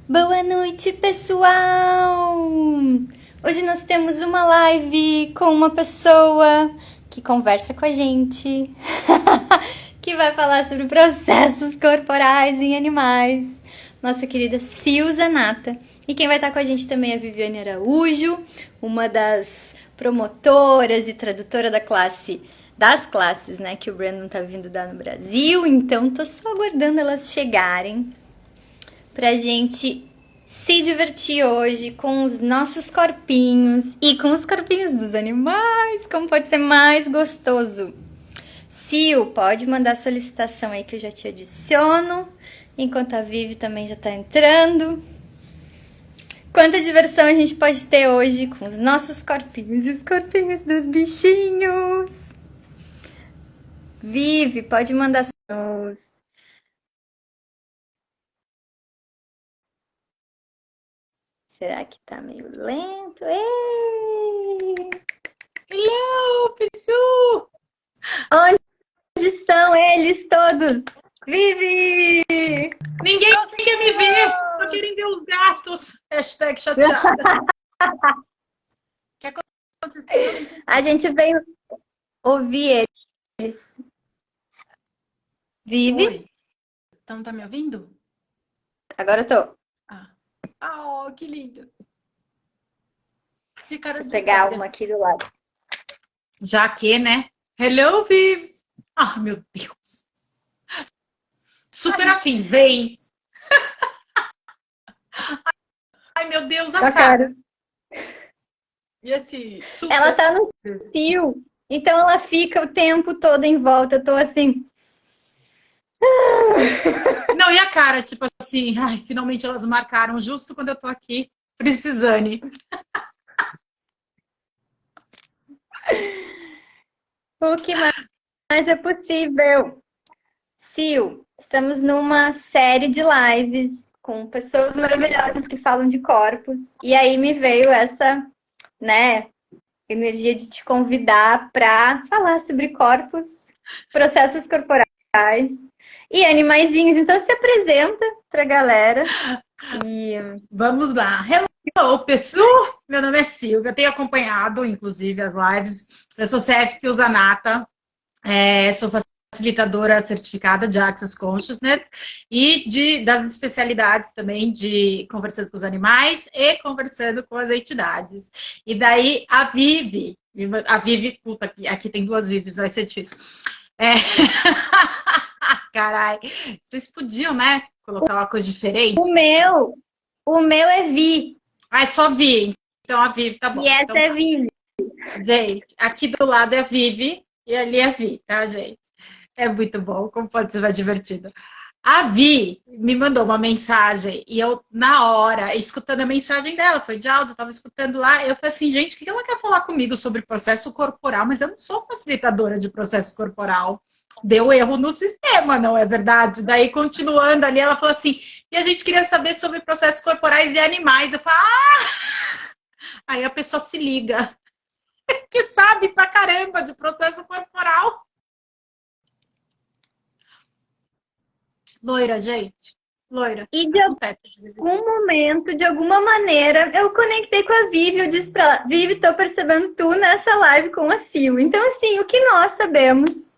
Boa noite, pessoal! Hoje nós temos uma live com uma pessoa que conversa com a gente, que vai falar sobre processos corporais em animais. Nossa querida Silza Nata. E quem vai estar com a gente também é a Viviane Araújo, uma das promotoras e tradutora das classes, né, que o Brandon tá vindo dar no Brasil. Então, tô só aguardando elas chegarem pra gente se divertir hoje com os nossos corpinhos e com os corpinhos dos animais. Como pode ser mais gostoso? Sil, pode mandar solicitação aí que eu já te adiciono. Enquanto a Vivi também já tá entrando. Quanta diversão a gente pode ter hoje com os nossos corpinhos e os corpinhos dos bichinhos. Vivi, pode mandar. Será que tá meio lento? Ei! Hello, pessoal! Onde estão eles todos? Vivi! Ninguém quer me ver! Só querem ver os gatos! Hashtag chateada. O que aconteceu? A gente veio ouvir eles. Vivi? Oi. Então tá me ouvindo? Agora eu tô. Oh, que lindo! Que cara Deixa eu de pegar pedra. uma aqui do lado. Já que, né? Hello, Vives! Ah, meu Deus! Super afim, vem! Ai, meu Deus, a cara! E assim, Super. Ela tá no cio, então ela fica o tempo todo em volta. Eu tô assim. Não, e a cara, tipo assim, ai, finalmente elas marcaram justo quando eu tô aqui precisando. O que mais é possível? Sil, estamos numa série de lives com pessoas maravilhosas que falam de corpos. E aí me veio essa, né, energia de te convidar para falar sobre corpos, processos corporais e animaizinhos. Então se apresenta para a galera. E Vamos lá. Hello, pessoal! Meu nome é Silvia, eu tenho acompanhado, inclusive, as lives. Eu sou CF Silza Nata, sou facilitadora certificada de Access Consciousness e das especialidades também de conversando com os animais e conversando com as entidades. E daí a Vivi, puta, aqui tem duas Vives, vai ser difícil. Carai, vocês podiam, né, colocar uma coisa diferente? o meu é Vi. Ah, é só Vi. Então a Vivi tá bom. E essa Então, é Vivi. gente, aqui do lado é a Vivi e ali é a Vi, tá, gente? É muito bom, como pode ser mais divertido. A Vi me mandou uma mensagem e eu, na hora, escutando a mensagem dela, foi de áudio, eu tava escutando lá, eu falei assim, gente, o que ela quer falar comigo sobre processo corporal? Mas eu não sou facilitadora de processo corporal. Deu erro no sistema, não é verdade? Daí, continuando ali, ela falou assim, e a gente queria saber sobre processos corporais e animais. Eu falo, Aí a pessoa se liga, que sabe pra caramba de processo corporal. Loira, gente. Loira. E de algum momento, de alguma maneira, eu conectei com a Vivi. Eu disse pra ela, Vivi, tô percebendo tu nessa live com a Sil. Então, assim, o que nós sabemos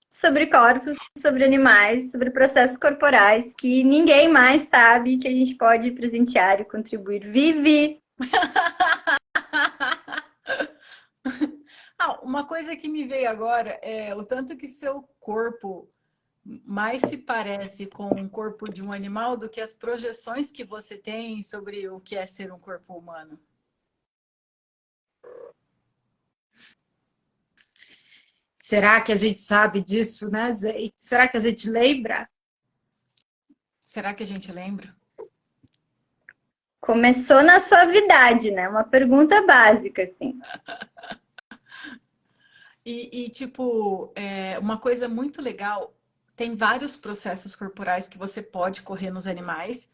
sobre corpos, sobre animais, sobre processos corporais, que ninguém mais sabe, que a gente pode presentear e contribuir. Vivi! uma coisa que me veio agora é o tanto que seu corpo mais se parece com o corpo de um animal do que as projeções que você tem sobre o que é ser um corpo humano. Será que a gente sabe disso, né, gente? Será que a gente lembra? Será que a gente lembra? Começou na suavidade, né? Uma pergunta básica, assim. Tipo, uma coisa muito legal, tem vários processos corporais que você pode correr nos animais.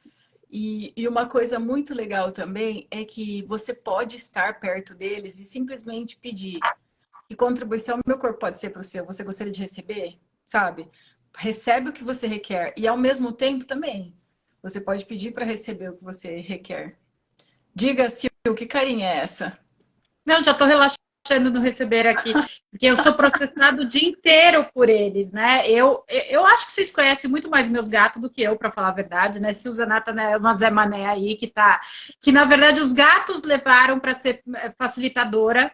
E uma coisa muito legal também é que você pode estar perto deles e simplesmente pedir que contribuição meu corpo pode ser para o seu. Você gostaria de receber? Sabe? Recebe o que você requer. E ao mesmo tempo também, Você pode pedir para receber o que você requer. Diga, Sil, que carinha é essa? Não, já estou relaxando no receber aqui, porque eu sou processado o dia inteiro por eles, né? Eu acho que vocês conhecem muito mais meus gatos do que eu, para falar a verdade, né? Se o Zanata, né, uma Zé Mané aí que na verdade os gatos levaram para ser facilitadora,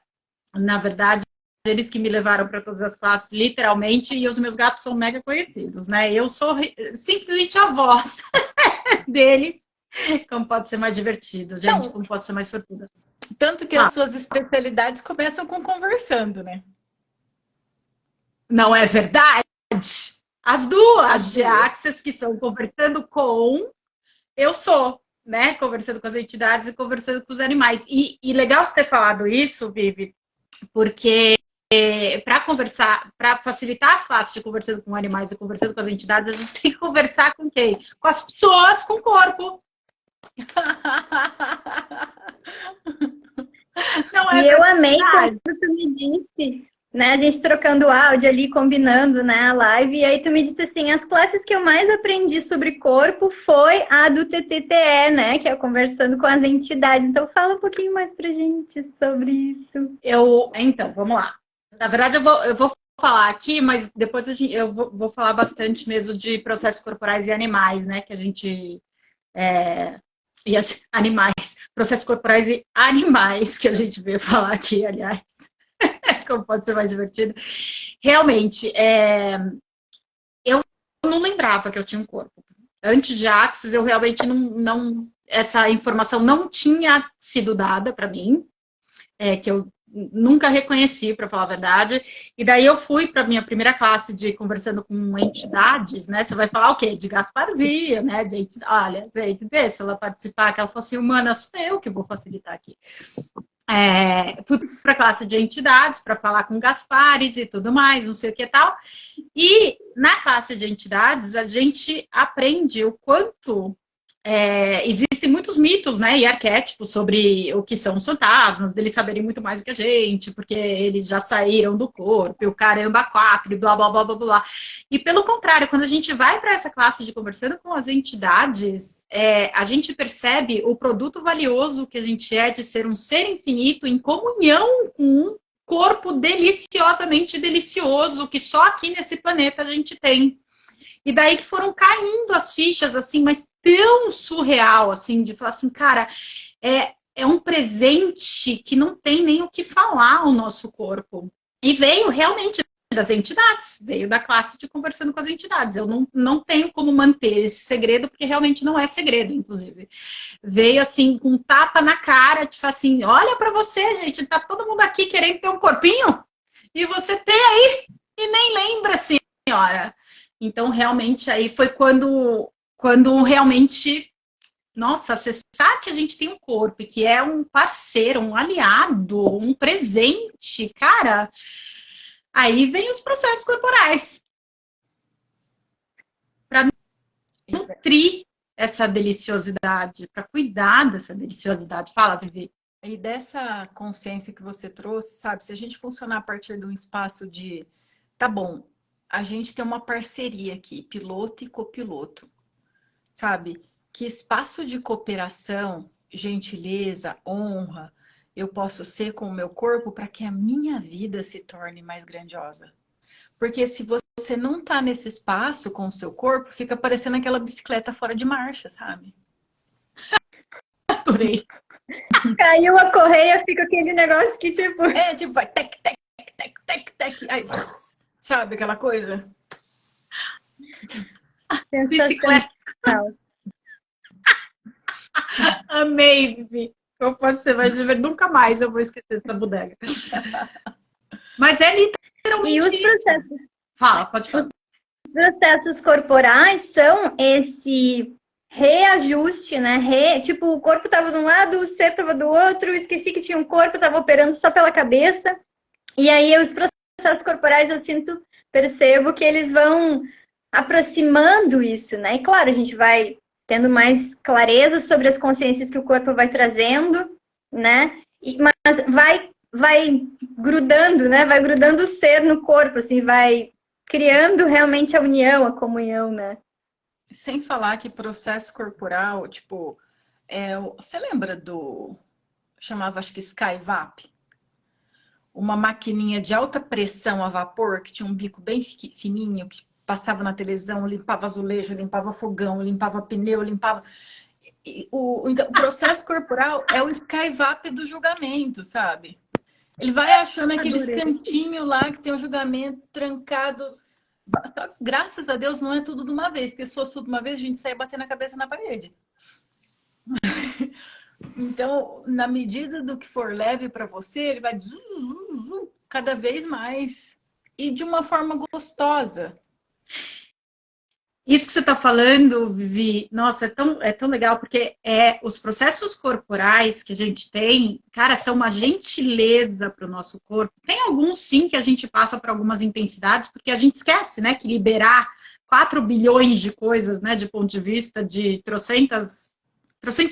na verdade eles que me levaram para todas as classes, literalmente, e os meus gatos são mega conhecidos, né? Eu sou simplesmente a voz deles. Como pode ser mais divertido, gente? Não, como pode ser mais sortuda? tanto que as suas especialidades começam com conversando, né? Não é verdade? As duas de Access que são conversando com, eu sou, né? Conversando com as entidades e conversando com os animais. E legal você ter falado isso, Vivi, porque para conversar, para facilitar as classes de conversando com animais e conversando com as entidades, a gente tem que conversar com quem? Com as pessoas com corpo. Não é e eu amei quando tu me disse, né? A gente trocando áudio ali, combinando, né, a live, e aí tu me disse assim, as classes que eu mais aprendi sobre corpo foi a do TTTE, né? Que é conversando com as entidades. Então fala um pouquinho mais pra gente sobre isso. Então, vamos lá. Na verdade, eu vou falar aqui, mas depois eu vou falar bastante mesmo de processos corporais e animais, né? Que a gente... e animais, processos corporais e animais, que a gente veio falar aqui, aliás, como pode ser mais divertido. Realmente, eu não lembrava que eu tinha um corpo. Antes de Axis, eu realmente não essa informação não tinha sido dada para mim, que eu nunca reconheci, para falar a verdade. E daí eu fui para minha primeira classe de conversando com entidades, né? Você vai falar o quê? De Gasparzinha, né? De olha, gente, deixa ela participar, que ela falou assim, humana, sou eu que vou facilitar aqui. Fui para a classe de entidades para falar com Gaspares e tudo mais, não sei o que tal. E na classe de entidades, a gente aprende o quanto existem muitos mitos, né, e arquétipos sobre o que são os fantasmas, deles saberem muito mais do que a gente, porque eles já saíram do corpo, e o caramba 4, e blá, blá, blá, blá, blá. E pelo contrário, quando a gente vai para essa classe de conversando com as entidades, a gente percebe o produto valioso que a gente é de ser um ser infinito em comunhão com um corpo deliciosamente delicioso, que só aqui nesse planeta a gente tem. E daí que foram caindo as fichas, assim, mas tão surreal, assim, de falar assim, cara, é um presente que não tem nem o que falar o nosso corpo. E veio realmente das entidades, veio da classe de conversando com as entidades. Eu não tenho como manter esse segredo, porque realmente não é segredo, inclusive. Veio, assim, com um tapa na cara, tipo assim, olha pra você, gente, tá todo mundo aqui querendo ter um corpinho, e você tem aí, e nem lembra, senhora. Então, realmente, aí foi quando realmente, nossa, acessar que a gente tem um corpo, que é um parceiro, um aliado, um presente, cara, aí vem os processos corporais. Para nutrir essa deliciosidade, para cuidar dessa deliciosidade. Fala, Vivi. E dessa consciência que você trouxe, sabe, se a gente funcionar a partir de um espaço de, tá bom, a gente tem uma parceria aqui, piloto e copiloto, sabe? Que espaço de cooperação, gentileza, honra, eu posso ser com o meu corpo para que a minha vida se torne mais grandiosa. Porque se você não tá nesse espaço com o seu corpo, fica parecendo aquela bicicleta fora de marcha, sabe? Adorei. Caiu a correia, fica aquele negócio que tipo... tipo, vai tec, tec, tec, tec, tec, aí... Sabe aquela coisa? Bicicleta. Amei, Vivi. Como pode ser mais divertido? Nunca mais eu vou esquecer essa bodega. Mas é literalmente... E os processos... Fala, pode falar. Os processos corporais são esse reajuste, né? Tipo, o corpo estava de um lado, o ser estava do outro, esqueci que tinha um corpo, estava operando só pela cabeça. E aí os processos corporais, eu percebo que eles vão aproximando isso, né? E claro, a gente vai tendo mais clareza sobre as consciências que o corpo vai trazendo, né? Mas vai grudando, né? Vai grudando o ser no corpo, assim, vai criando realmente a união, a comunhão, né? Sem falar que processo corporal, tipo, você lembra chamava acho que Skyvap? Uma maquininha de alta pressão a vapor, que tinha um bico bem fininho, que passava na televisão, limpava azulejo, limpava fogão, limpava pneu, limpava... Então, o processo corporal é o Skyvap do julgamento, sabe? Ele vai achando aqueles Adorei. cantinhos lá que tem o julgamento trancado. Graças a Deus não é tudo de uma vez, porque se fosse tudo de uma vez, a gente saia batendo a cabeça na parede. Então, na medida do que for leve para você, ele vai cada vez mais e de uma forma gostosa. Isso que você está falando, Vivi, nossa, é tão legal, porque os processos corporais que a gente tem, cara, são uma gentileza para o nosso corpo. Tem alguns, sim, que a gente passa por algumas intensidades, porque a gente esquece, né, que liberar 4 bilhões de coisas, né, de ponto de vista de trocentos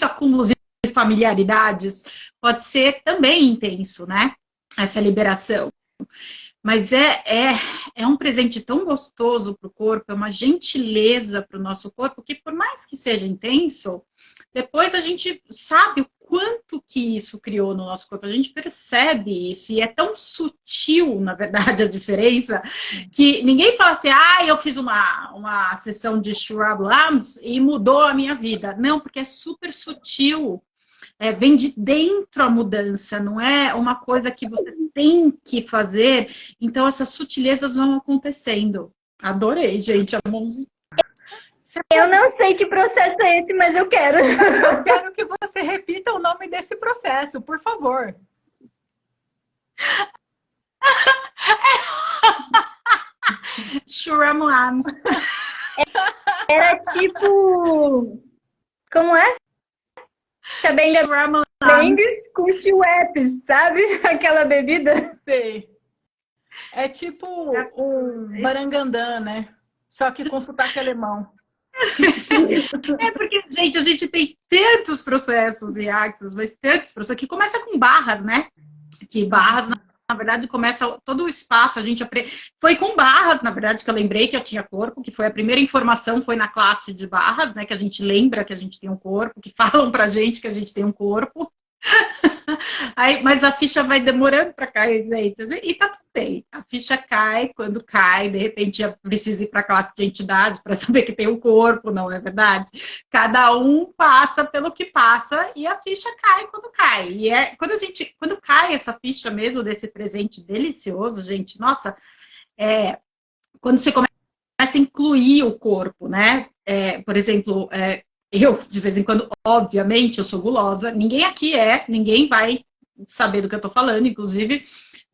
acúmulos de familiaridades, pode ser também intenso, né, essa liberação. Mas é um presente tão gostoso para o corpo, é uma gentileza para o nosso corpo, que por mais que seja intenso, depois a gente sabe o quanto que isso criou no nosso corpo, a gente percebe isso, e é tão sutil, na verdade, a diferença, que ninguém fala assim, eu fiz uma sessão de Shrub Lambs e mudou a minha vida. Não, porque é super sutil. Vem de dentro a mudança, não é uma coisa que você tem que fazer. Então, essas sutilezas vão acontecendo. Adorei, gente, a mãozinha. Eu não sei que processo é esse, mas eu quero. Eu quero que você repita o nome desse processo, por favor. Shrub Lambs. Era tipo... Como é? Chabenga Mendes com Schweppes, sabe? Aquela bebida. Sei. É tipo um barangandã, né? Só que com sotaque alemão. Porque, gente, a gente tem tantos processos e axis, mas tantos processos, que começa com barras, né? Que barras, na verdade, começa todo o espaço, a gente aprende. Foi com barras, na verdade, que eu lembrei que eu tinha corpo, que foi a primeira informação, foi na classe de barras, né? Que a gente lembra que a gente tem um corpo, que falam pra gente que a gente tem um corpo. Aí, mas a ficha vai demorando para cair, gente. E tá tudo bem. A ficha cai, quando cai, de repente já precisa ir para a classe de entidades para saber que tem um corpo, não é verdade? Cada um passa pelo que passa e a ficha cai quando cai. E quando cai essa ficha mesmo desse presente delicioso, gente, nossa, quando você começa a incluir o corpo, né? Por exemplo, eu, de vez em quando, obviamente, eu sou gulosa. Ninguém aqui ninguém vai saber do que eu tô falando, inclusive,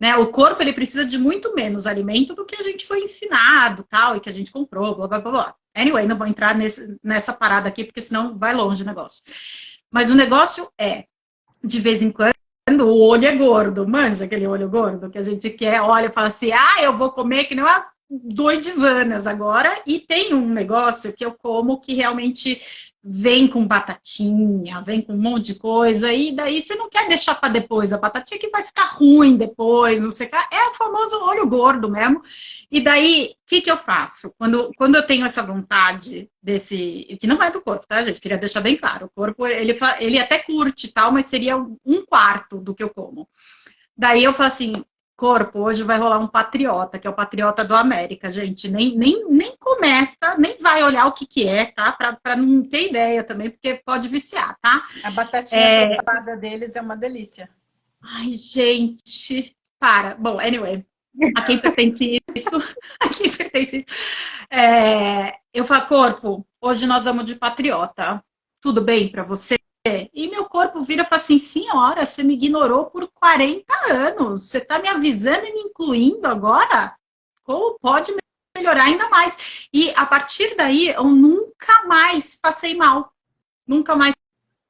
né? O corpo, ele precisa de muito menos alimento do que a gente foi ensinado, tal, e que a gente comprou, blá, blá, blá, blá. Anyway, não vou entrar nessa parada aqui, porque senão vai longe o negócio. Mas o negócio de vez em quando, o olho é gordo. Manja aquele olho gordo que a gente quer, olha e fala assim, eu vou comer que nem uma doidivanas agora. E tem um negócio que eu como que realmente vem com batatinha, vem com um monte de coisa, e daí você não quer deixar para depois a batatinha, que vai ficar ruim depois, não sei o que. É o famoso olho gordo mesmo. E daí, o que eu faço? Quando eu tenho essa vontade desse... Que não é do corpo, tá, gente? Queria deixar bem claro. O corpo, ele até curte e tal, mas seria 1/4 do que eu como. Daí eu falo assim... Corpo, hoje vai rolar um patriota, que é o patriota do América, gente. Nem começa, nem vai olhar o que é, tá? Pra não ter ideia também, porque pode viciar, tá? A batatinha preparada deles é uma delícia. Ai, gente, para. Bom, anyway, a quem pertence isso? A quem pertence isso? Eu falo, corpo, hoje nós vamos de patriota. Tudo bem pra você? E meu corpo vira e fala assim, senhora, você me ignorou por 40 anos. Você tá me avisando e me incluindo agora? Como pode melhorar ainda mais? E a partir daí, eu nunca mais passei mal. Nunca mais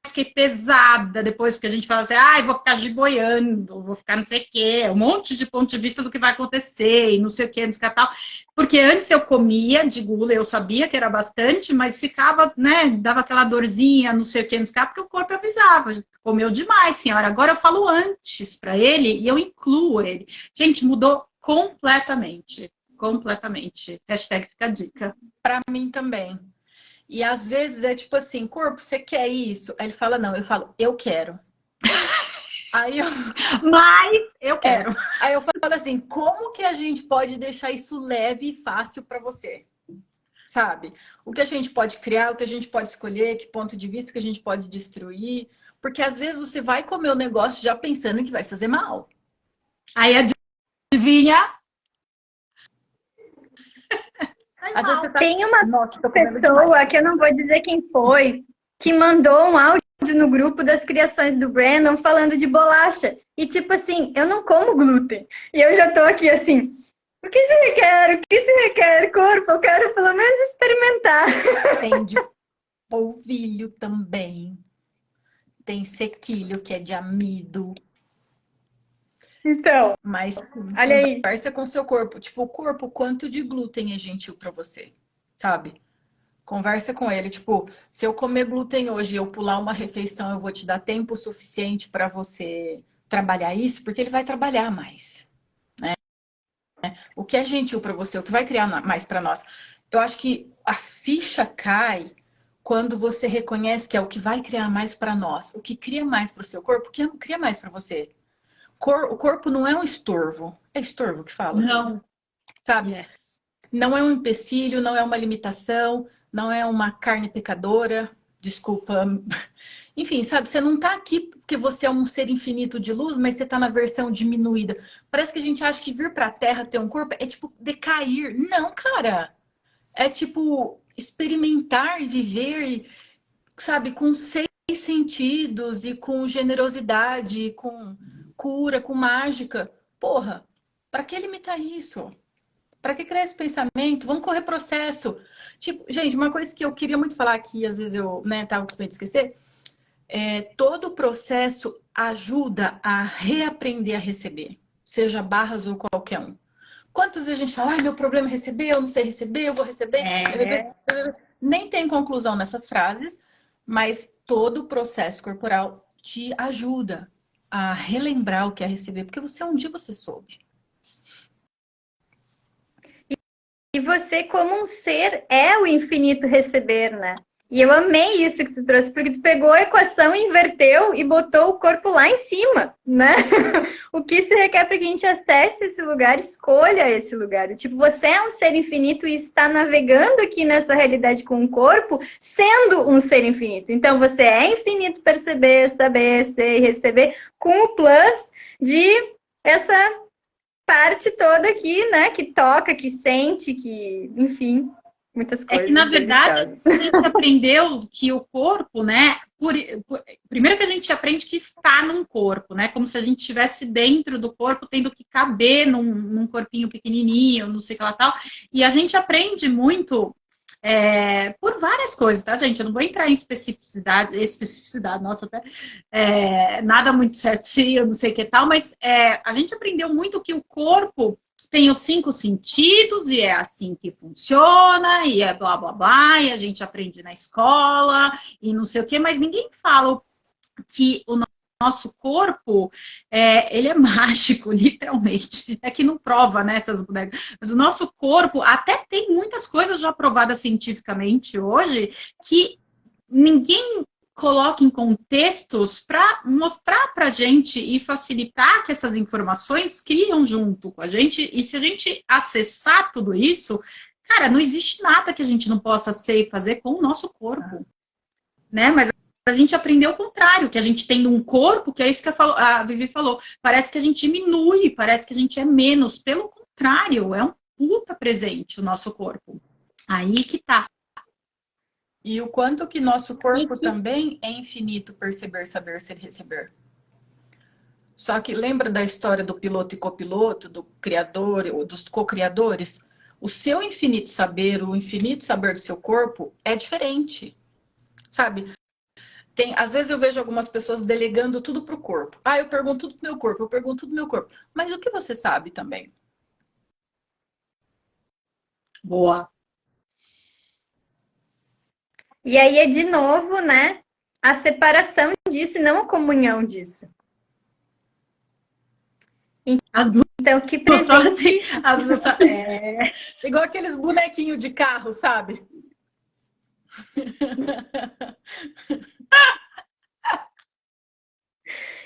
fiquei pesada depois, porque a gente fala assim, vou ficar giboiando, vou ficar não sei o quê, um monte de ponto de vista do que vai acontecer, e não sei o quê, não sei o que tal. Porque antes eu comia de gula, eu sabia que era bastante, mas ficava, né, dava aquela dorzinha, não sei o quê, não sei o que, porque o corpo avisava, comeu demais, senhora. Agora eu falo antes para ele e eu incluo ele. Gente, mudou completamente. Completamente. Hashtag fica a dica. Para mim também. E às vezes é tipo assim, corpo, você quer isso? Aí ele fala, não. Eu falo, eu quero. Aí eu, Mas eu quero. aí eu falo assim, como que a gente pode deixar isso leve e fácil para você? Sabe? O que a gente pode criar, o que a gente pode escolher, que ponto de vista que a gente pode destruir. Porque às vezes você vai comer o negócio já pensando que vai fazer mal. Aí adivinha? Faz Às vezes mal. você tá... Tem uma Nossa, tô comendo pessoa, demais. que eu não vou dizer quem foi, que mandou um áudio no grupo das criações do Brandon falando de bolacha. E tipo assim, eu não como glúten. E eu já tô aqui assim, o que se requer? O que se requer, corpo? Eu quero pelo menos experimentar. Tem de polvilho também. Tem sequilho, que é de amido. Então, Mas olha aí. conversa com o seu corpo. Tipo, o corpo, quanto de glúten é gentil pra você? Sabe? Conversa com ele. Tipo, se eu comer glúten hoje e eu pular uma refeição, eu vou te dar tempo suficiente pra você trabalhar isso? Porque ele vai trabalhar mais. O que é gentil pra você? O que vai criar mais pra nós? Eu acho que a ficha cai quando você reconhece que é o que vai criar mais pra nós. O que cria mais pro seu corpo, o que cria mais pra você. O corpo não é um estorvo. É estorvo que fala? Não. Sabe? Yes. Não é um empecilho, não é uma limitação, não é uma carne pecadora. Desculpa. Enfim, sabe? Você não tá aqui porque você é um ser infinito de luz, mas você tá na versão diminuída. Parece que a gente acha que vir pra Terra ter um corpo é tipo decair. Não, cara. É tipo experimentar e viver, sabe, com 6 sentidos e com generosidade, com cura, com mágica. Porra, pra que limitar isso? Pra que criar esse pensamento? Vamos correr processo. Tipo, gente, uma coisa que eu queria muito falar aqui, às vezes eu, tava com medo de esquecer, todo o processo ajuda a reaprender a receber, seja barras ou qualquer um. Quantas vezes a gente fala, ai, meu problema é receber, eu não sei receber, eu vou receber. Nem tem conclusão nessas frases, mas todo o processo corporal te ajuda a relembrar o que é receber, porque um dia você soube. E você, como um ser, é o infinito receber, né? E eu amei isso que tu trouxe, porque tu pegou a equação, inverteu e botou o corpo lá em cima, né? O que se requer para que a gente acesse esse lugar, escolha esse lugar. Tipo, você é um ser infinito e está navegando aqui nessa realidade com o corpo, sendo um ser infinito. Então, você é infinito perceber, saber, ser e receber, com o plus de essa parte toda aqui, né? Que toca, que sente, que, enfim, muitas coisas. É que, na verdade, a gente aprendeu que o corpo, né? Primeiro que a gente aprende que está num corpo, né? Como se a gente estivesse dentro do corpo, tendo que caber num corpinho pequenininho, não sei o que lá tal. E a gente aprende muito por várias coisas, tá, gente? Eu não vou entrar em especificidade, nossa, até nada muito certinho, não sei o que tal, mas a gente aprendeu muito que o corpo tem os 5 sentidos e é assim que funciona, e é blá blá blá, e a gente aprende na escola, e não sei o que, mas ninguém fala que o nosso corpo, ele é mágico, literalmente. É que não prova, né, essas bonecas. Mas o nosso corpo até tem muitas coisas já provadas cientificamente hoje que ninguém coloca em contextos para mostrar para a gente e facilitar que essas informações criam junto com a gente. E se a gente acessar tudo isso, cara, não existe nada que a gente não possa ser e fazer com o nosso corpo, né? Mas a gente aprendeu o contrário, que a gente tem um corpo, que é isso que a Vivi falou, parece que a gente diminui, parece que a gente é menos. Pelo contrário, é um puta presente o nosso corpo. Aí que tá. E o quanto que nosso corpo também é infinito, perceber, saber, ser, receber. Só que lembra da história do piloto e copiloto, do criador, ou dos co-criadores? O seu infinito saber, o infinito saber do seu corpo é diferente, sabe? Às vezes eu vejo algumas pessoas delegando tudo pro corpo. Ah, eu pergunto tudo pro meu corpo, eu pergunto tudo pro meu corpo. Mas o que você sabe também? Boa. E aí é de novo, né? A separação disso e não a comunhão disso. Então, que presente. Igual aqueles bonequinhos de carro, sabe?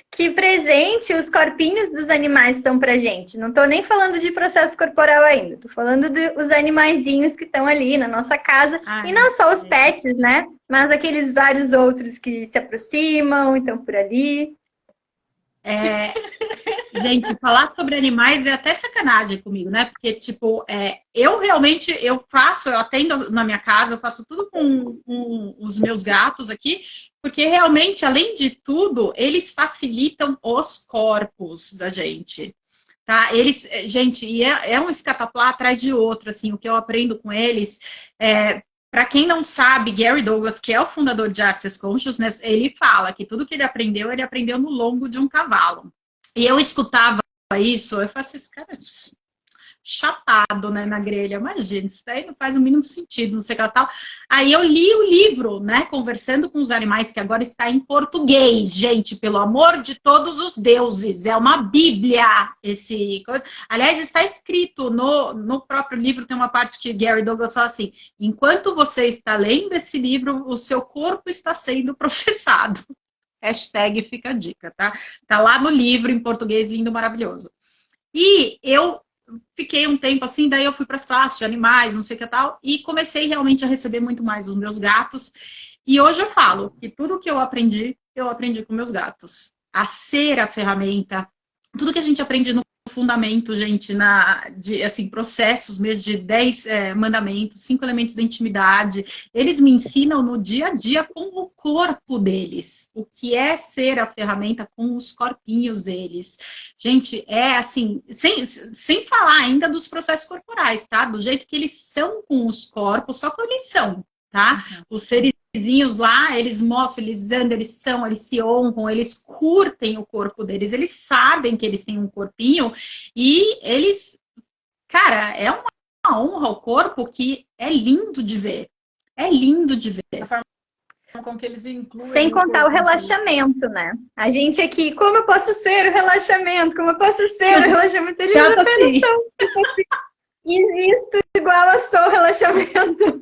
Que presente os corpinhos dos animais são pra gente. Não tô nem falando de processo corporal ainda. Tô falando dos animaizinhos que estão ali na nossa casa. Ai, E não só os pets, né? Mas aqueles vários outros que se aproximam, estão por ali. Gente, falar sobre animais é até sacanagem comigo, né? Porque, tipo, eu realmente, eu atendo na minha casa, eu faço tudo com os meus gatos aqui, porque realmente, além de tudo, eles facilitam os corpos da gente, tá? Eles, gente, e é um escataplá atrás de outro, assim, o que eu aprendo com eles. Para quem não sabe, Gary Douglas, que é o fundador de Access Consciousness, ele fala que tudo que ele aprendeu no lombo de um cavalo. E eu escutava isso, eu falei assim, esse cara é chapado, né, na grelha. Imagina, isso daí não faz o mínimo sentido, não sei o que tal. Aí eu li o livro, né, Conversando com os Animais, que agora está em português, gente, pelo amor de todos os deuses. É uma bíblia esse... Aliás, está escrito no próprio livro, tem uma parte que Gary Douglas fala assim, enquanto você está lendo esse livro, o seu corpo está sendo processado. Hashtag fica a dica, tá? Tá lá no livro, em português, lindo, maravilhoso. E eu fiquei um tempo assim, daí eu fui para as classes de animais, não sei o que tal, e comecei realmente a receber muito mais os meus gatos. E hoje eu falo que tudo que eu aprendi com meus gatos. A ser a ferramenta, tudo que a gente aprende no fundamento, gente, assim, processos mesmo de 10 mandamentos, 5 elementos da intimidade, eles me ensinam no dia a dia com o corpo deles, o que é ser a ferramenta com os corpinhos deles. Gente, é assim, sem falar ainda dos processos corporais, tá? Do jeito que eles são com os corpos, só que eles são, tá? Os serizinhos lá, eles mostram, eles andam, eles se honram, eles curtem o corpo deles, eles sabem que eles têm um corpinho e eles, cara, é uma honra ao corpo que é lindo de ver. É lindo de ver. A forma com que eles incluem. Sem contar o relaxamento, né? A gente aqui, como eu posso ser o relaxamento? Como eu posso ser o relaxamento? Eles apenas estão. Existo igual a sou relaxamento.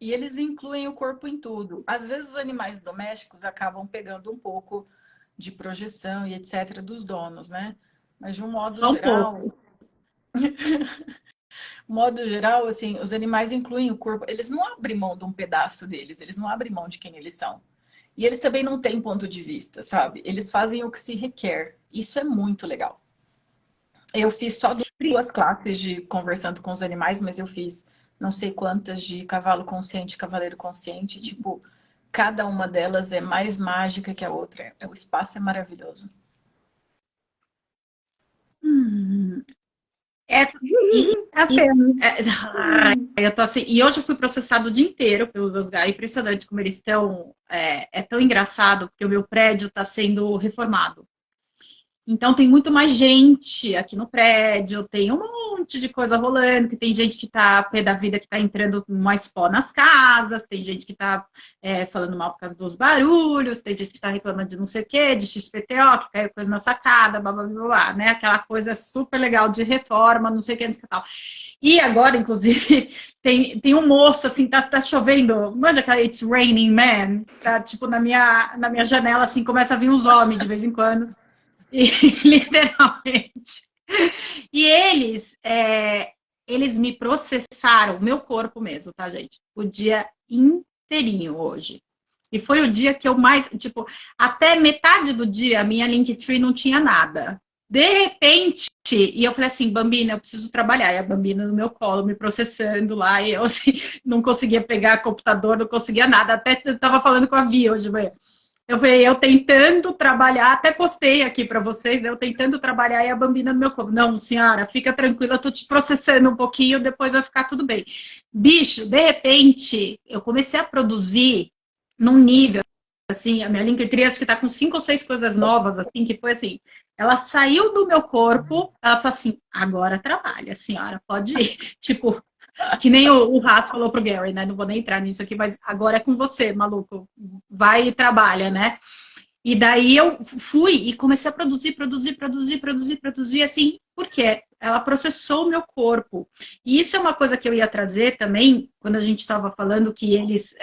E eles incluem o corpo em tudo. Às vezes os animais domésticos acabam pegando um pouco de projeção e etc. dos donos, né? Mas de um modo geral, assim, os animais incluem o corpo. Eles não abrem mão de um pedaço deles, eles não abrem mão de quem eles são. E eles também não têm ponto de vista, sabe? Eles fazem o que se requer. Isso é muito legal. Eu fiz só 2 classes de conversando com os animais, mas eu fiz não sei quantas de cavalo consciente, cavaleiro consciente. Tipo, cada uma delas é mais mágica que a outra. O espaço é maravilhoso. Eu tô assim, e hoje eu fui processado o dia inteiro pelos meus gatos. É impressionante como eles estão. É tão engraçado, porque o meu prédio está sendo reformado. Então tem muito mais gente aqui no prédio, tem um monte de coisa rolando, que tem gente que está pé da vida, que está entrando mais pó nas casas, tem gente que está falando mal por causa dos barulhos, tem gente que está reclamando de não sei o quê, de XPTO, que caiu coisa na sacada, blá, blá, blá, blá, né? Aquela coisa super legal de reforma, não sei o que, não sei o que tal. E agora, inclusive, tem um moço, assim, tá chovendo, manja aquela It's Raining Man, tá, tipo, na minha janela, assim, começa a vir uns homens de vez em quando. E, literalmente. E eles me processaram, meu corpo mesmo, tá, gente? O dia inteirinho hoje. E foi o dia que eu mais, tipo, até metade do dia, a minha Linktree não tinha nada. De repente, e eu falei assim, Bambina, eu preciso trabalhar. E a Bambina no meu colo, me processando lá, e eu assim, não conseguia pegar computador, não conseguia nada. Até eu tava falando com a Vi hoje, manhã. Eu tentando trabalhar, até postei aqui para vocês, né? Eu tentando trabalhar e a Bambina no meu corpo. Não, senhora, fica tranquila, eu tô te processando um pouquinho, depois vai ficar tudo bem. Bicho, de repente, eu comecei a produzir num nível, assim, a minha Linktree acho que tá com 5 ou 6 coisas novas, assim, que foi assim, ela saiu do meu corpo, ela falou assim, agora trabalha, senhora, pode ir. Tipo, que nem o Haas falou pro Gary, né? Não vou nem entrar nisso aqui, mas agora é com você, maluco. Vai e trabalha, né? E daí eu fui e comecei a produzir, assim, porque ela processou o meu corpo. E isso é uma coisa que eu ia trazer também, quando a gente estava falando que eles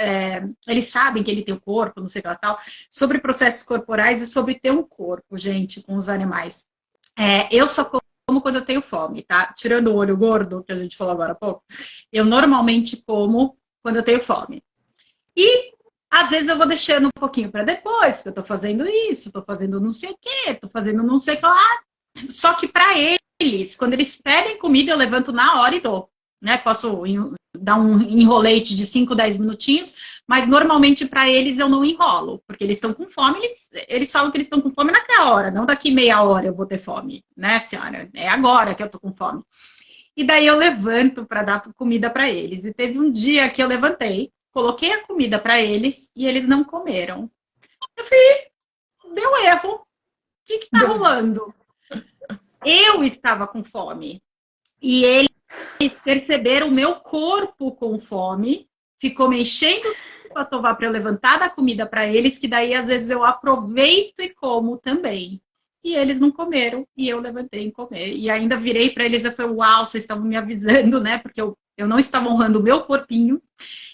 sabem que ele tem o corpo, não sei o que lá tal, sobre processos corporais e sobre ter um corpo, gente, com os animais. Eu só como quando eu tenho fome, tá? Tirando o olho gordo, que a gente falou agora há pouco, eu normalmente como quando eu tenho fome. E às vezes eu vou deixando um pouquinho para depois, porque eu tô fazendo isso, tô fazendo não sei o quê, tô fazendo não sei o que lá. Só que para eles, quando eles pedem comida, eu levanto na hora e dou. Né? Posso dar um enrolete de 5, 10 minutinhos, mas normalmente para eles eu não enrolo, porque eles estão com fome, eles falam que eles estão com fome naquela hora, não daqui meia hora eu vou ter fome, né, senhora? É agora que eu tô com fome. E daí eu levanto para dar comida para eles. E teve um dia que eu levantei, coloquei a comida para eles e eles não comeram. Eu falei, deu erro. O que que tá rolando? Eu estava com fome. E eles perceberam o meu corpo com fome, ficou me enchendo os patová para eu levantar da comida para eles, que daí às vezes eu aproveito e como também. E eles não comeram, e eu levantei em comer. E ainda virei para eles e falei, uau, vocês estavam me avisando, né? Porque eu não estava honrando o meu corpinho,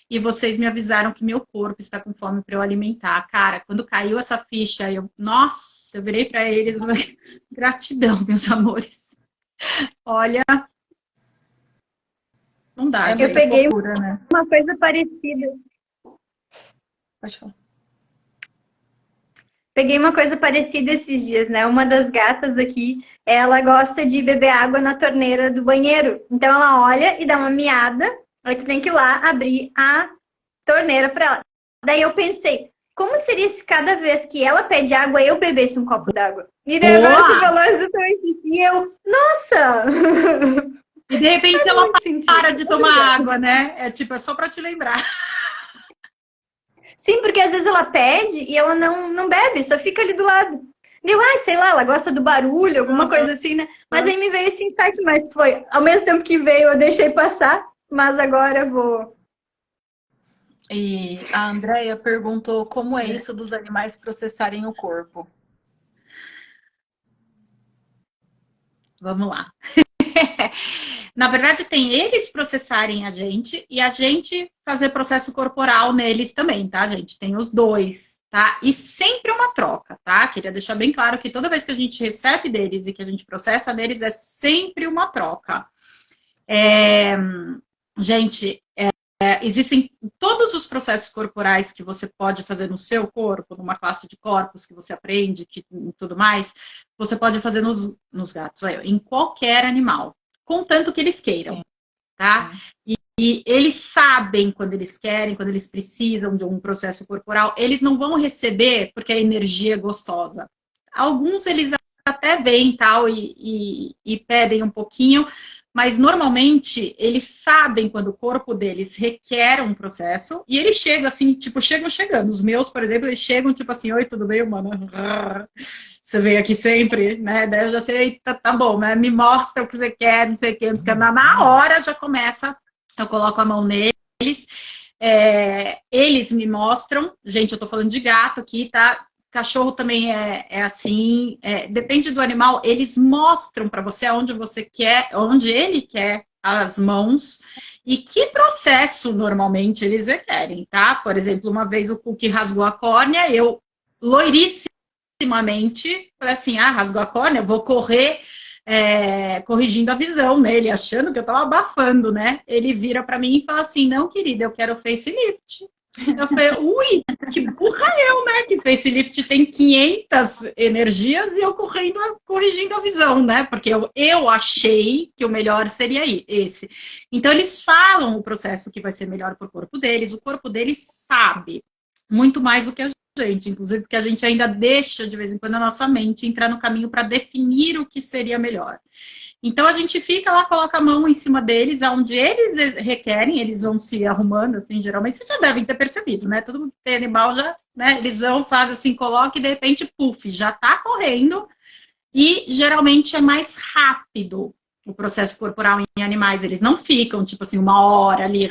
e vocês me avisaram que meu corpo está com fome para eu alimentar. Cara, quando caiu essa ficha, nossa, eu virei para eles, gratidão, meus amores. Olha, não dá, Eu peguei loucura, né? uma coisa parecida. Pode falar. Peguei uma coisa parecida esses dias, né? Uma das gatas aqui, ela gosta de beber água na torneira do banheiro. Então ela olha e dá uma miada, aí tu tem que ir lá abrir a torneira para ela. Daí eu pensei, como seria se cada vez que ela pede água, eu bebesse um copo d'água? E daí agora tu falou exatamente isso. E eu, nossa! E de repente ela para de tomar água, né? É só para te lembrar. Sim, porque às vezes ela pede e ela não bebe, só fica ali do lado. Deu, sei lá, ela gosta do barulho, alguma coisa assim, né? Mas aí me veio esse insight, mas foi ao mesmo tempo que veio, eu deixei passar, mas agora eu vou. E a Andrea perguntou como é isso dos animais processarem o corpo. Vamos lá. Na verdade, tem eles processarem a gente e a gente fazer processo corporal neles também, tá, gente? Tem os dois, tá? E sempre uma troca, tá? Queria deixar bem claro que toda vez que a gente recebe deles e que a gente processa neles, é sempre uma troca. Gente, existem todos os processos corporais que você pode fazer no seu corpo, numa classe de corpos que você aprende e tudo mais, você pode fazer nos gatos, em qualquer animal, contanto que eles queiram, tá? E eles sabem quando eles querem, quando eles precisam de um processo corporal, eles não vão receber porque a energia é gostosa. Alguns eles até vêm tal e pedem um pouquinho, mas normalmente eles sabem quando o corpo deles requer um processo e eles chegam assim, chegam chegando. Os meus, por exemplo, eles chegam assim, oi, tudo bem, mano? Você veio aqui sempre, né? Daí eu já sei, tá bom, né? Me mostra o que você quer, não sei o que, não sei o que. Na hora já começa, eu coloco a mão neles, eles me mostram, gente, eu tô falando de gato aqui, tá? Cachorro também é assim, depende do animal, eles mostram para você onde você quer, onde ele quer as mãos e que processo normalmente eles requerem, tá? Por exemplo, uma vez o Cookie rasgou a córnea, eu loirissimamente falei assim, rasgou a córnea, vou correr corrigindo a visão nele, achando que eu tava abafando, né? Ele vira para mim e fala assim, não, querida, eu quero facelift. Eu falei, ui, que burra eu, né? Que facelift tem 500 energias e eu corrigindo a visão, né? Porque eu achei que o melhor seria esse. Então, eles falam o processo que vai ser melhor para o corpo deles. O corpo deles sabe muito mais do que a gente. Inclusive, porque a gente ainda deixa, de vez em quando, a nossa mente entrar no caminho para definir o que seria melhor. Então, a gente fica lá, coloca a mão em cima deles, onde eles requerem, eles vão se arrumando, assim, geralmente, vocês já devem ter percebido, né? Todo mundo que tem animal já, né? Eles vão, fazem assim, coloca e de repente, puf, já tá correndo. E geralmente é mais rápido o processo corporal em animais. Eles não ficam, assim, uma hora ali,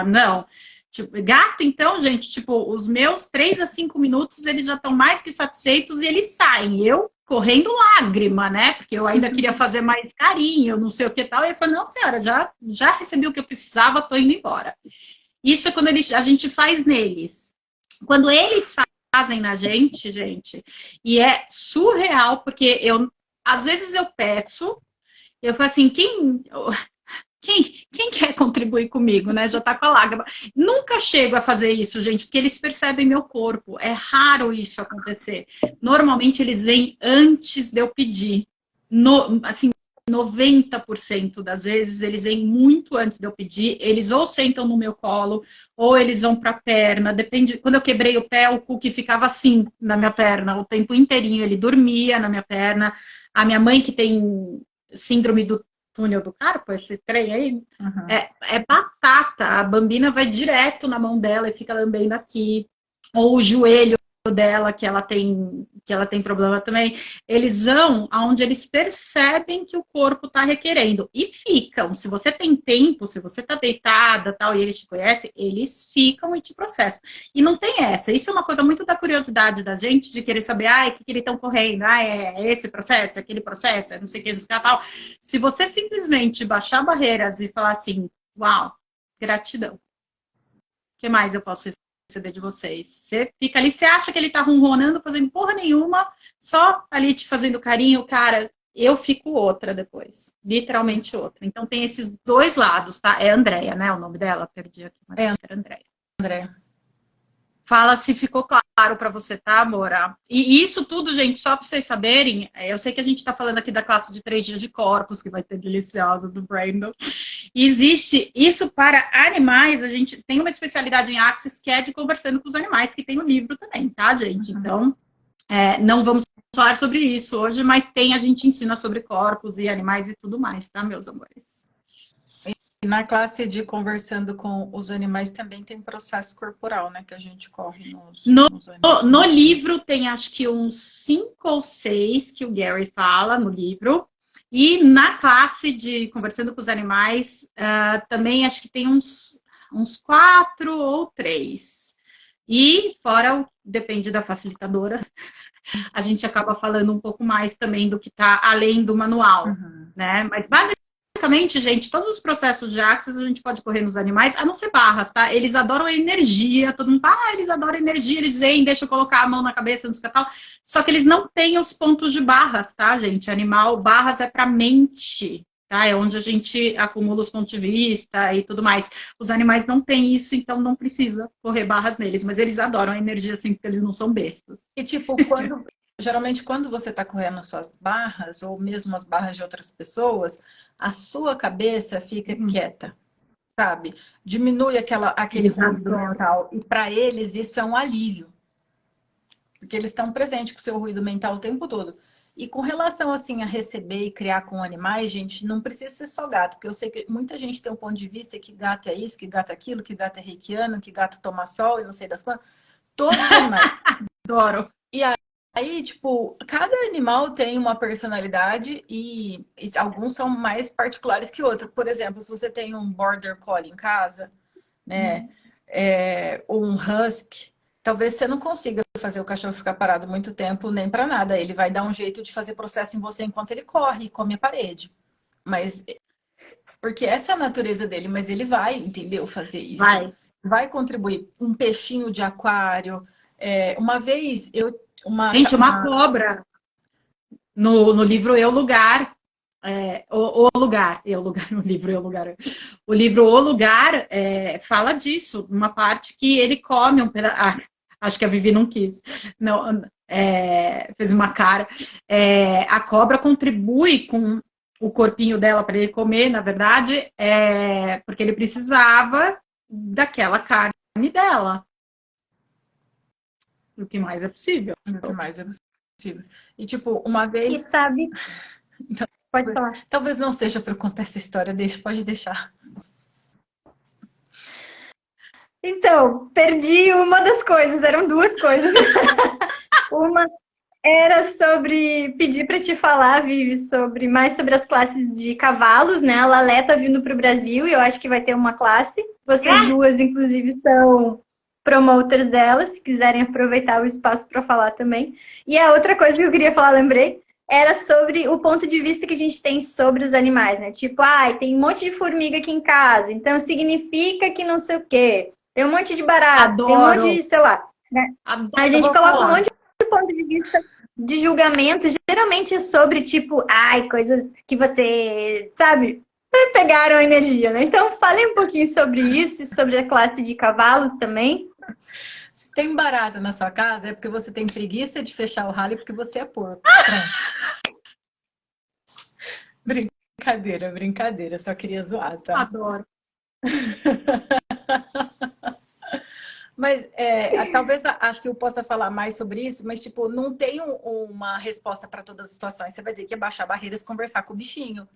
não. Tipo, gato, então, gente, tipo, os meus 3 a 5 minutos, eles já estão mais que satisfeitos e eles saem. Eu correndo lágrima, né? Porque eu ainda queria fazer mais carinho, não sei o que tal. E eu falei, não, senhora, já recebi o que eu precisava, tô indo embora. Isso é quando a gente faz neles. Quando eles fazem na gente, e é surreal, porque às vezes eu peço, eu falo assim, quem quer contribuir comigo, né? Já tá com a lágrima. Nunca chego a fazer isso, gente, porque eles percebem meu corpo. É raro isso acontecer. Normalmente eles vêm antes de eu pedir. Assim, 90% das vezes eles vêm muito antes de eu pedir. Eles ou sentam no meu colo, ou eles vão pra perna. Depende. Quando eu quebrei o pé, o Cookie ficava assim na minha perna o tempo inteirinho. Ele dormia na minha perna. A minha mãe, que tem síndrome do túnel do carpo, esse trem aí, é batata. A Bambina vai direto na mão dela e fica lambendo aqui. Ou o joelho dela, que ela tem problema também. Eles vão aonde eles percebem que o corpo está requerendo. E ficam. Se você tem tempo, se você está deitada tal, e eles te conhecem, eles ficam e te processam. E não tem essa. Isso é uma coisa muito da curiosidade da gente, de querer saber, o que eles estão correndo? É esse processo, é aquele processo, é não sei o que, não sei o que, tal. Se você simplesmente baixar barreiras e falar assim, uau, gratidão. O que mais eu posso receber de vocês? Você fica ali, você acha que ele tá ronronando, fazendo porra nenhuma, só ali te fazendo carinho, cara, eu fico outra depois. Literalmente outra. Então tem esses dois lados, tá? É Andréia, né? O nome dela? Perdi aqui, mas acho que era Andréia. Andréia. Fala se ficou claro para você, tá, amora? E isso tudo, gente, só para vocês saberem, eu sei que a gente está falando aqui da classe de 3 dias de corpos, que vai ter deliciosa do Brandon. E existe isso para animais, a gente tem uma especialidade em Axis que é de conversando com os animais, que tem no livro também, tá, gente? Então, não vamos falar sobre isso hoje, mas a gente ensina sobre corpos e animais e tudo mais, tá, meus amores? E na classe de conversando com os animais também tem processo corporal, né? Que a gente corre nos animais. No livro tem acho que uns 5 ou 6 que o Gary fala no livro. E na classe de conversando com os animais, também acho que tem uns 4 ou 3. E fora, depende da facilitadora, a gente acaba falando um pouco mais também do que está além do manual, né? Mas basicamente, gente, todos os processos de Axis a gente pode correr nos animais, a não ser barras, tá? Eles adoram a energia, todo mundo, eles adoram a energia, eles vêm, deixam eu colocar a mão na cabeça, não sei o que tal. Só que eles não têm os pontos de barras, tá, gente? Animal, barras é pra mente, tá? É onde a gente acumula os pontos de vista e tudo mais. Os animais não têm isso, então não precisa correr barras neles, mas eles adoram a energia, assim, porque eles não são bestas. E tipo, geralmente quando você está correndo as suas barras, ou mesmo as barras de outras pessoas, a sua cabeça fica quieta, sabe? Diminui aquele ruído mental. E para eles isso é um alívio. Porque eles estão presentes com o seu ruído mental o tempo todo. E com relação, assim, a receber e criar com animais, gente, não precisa ser só gato. Porque eu sei que muita gente tem um ponto de vista que gato é isso, que gato é aquilo, que gato é reikiano, que gato toma sol e não sei das quantas. Todos os animais. Adoro. Aí, tipo, cada animal tem uma personalidade e alguns são mais particulares que outros. Por exemplo, se você tem um Border Collie em casa, né, ou um Husky, talvez você não consiga fazer o cachorro ficar parado muito tempo nem pra nada. Ele vai dar um jeito de fazer processo em você enquanto ele corre e come a parede. Mas, porque essa é a natureza dele, mas ele vai, entendeu, fazer isso. Vai contribuir. Um peixinho de aquário. Uma vez eu... Gente, uma cobra. No livro Eu Lugar. O Lugar. No livro Eu Lugar. O livro O Lugar fala disso. Uma parte que ele come um pedaço. Acho que a Vivi não quis. Não, fez uma cara. A cobra contribui com o corpinho dela para ele comer, na verdade, porque ele precisava daquela carne dela. O que mais é possível. O que mais é possível. E, tipo, uma vez... E sabe... Então, pode falar. Talvez não seja para eu contar essa história, pode deixar. Então, perdi uma das coisas, eram 2 coisas. Uma era sobre pedir para te falar, Vivi, mais sobre as classes de cavalos, né? A Lalé tá vindo para o Brasil e eu acho que vai ter uma classe. Vocês duas, inclusive, são promoters dela, se quiserem aproveitar o espaço para falar também. E a outra coisa que eu queria falar, lembrei, era sobre o ponto de vista que a gente tem sobre os animais, né? Tipo, ai, tem um monte de formiga aqui em casa, então significa que não sei o quê. Tem um monte de barata, tem um monte de, sei lá. Né? A gente coloca um monte de ponto de vista de julgamento, geralmente é sobre, tipo, ai, coisas que você, sabe, pegaram a energia, né? Então, falei um pouquinho sobre isso, sobre a classe de cavalos também. Se tem barata na sua casa, é porque você tem preguiça de fechar o ralo e porque você é porco. Pronto. Brincadeira, brincadeira. Só queria zoar, tá? Adoro. Mas talvez a Sil possa falar mais sobre isso, mas tipo, não tem uma resposta para todas as situações. Você vai ter que baixar barreiras e conversar com o bichinho.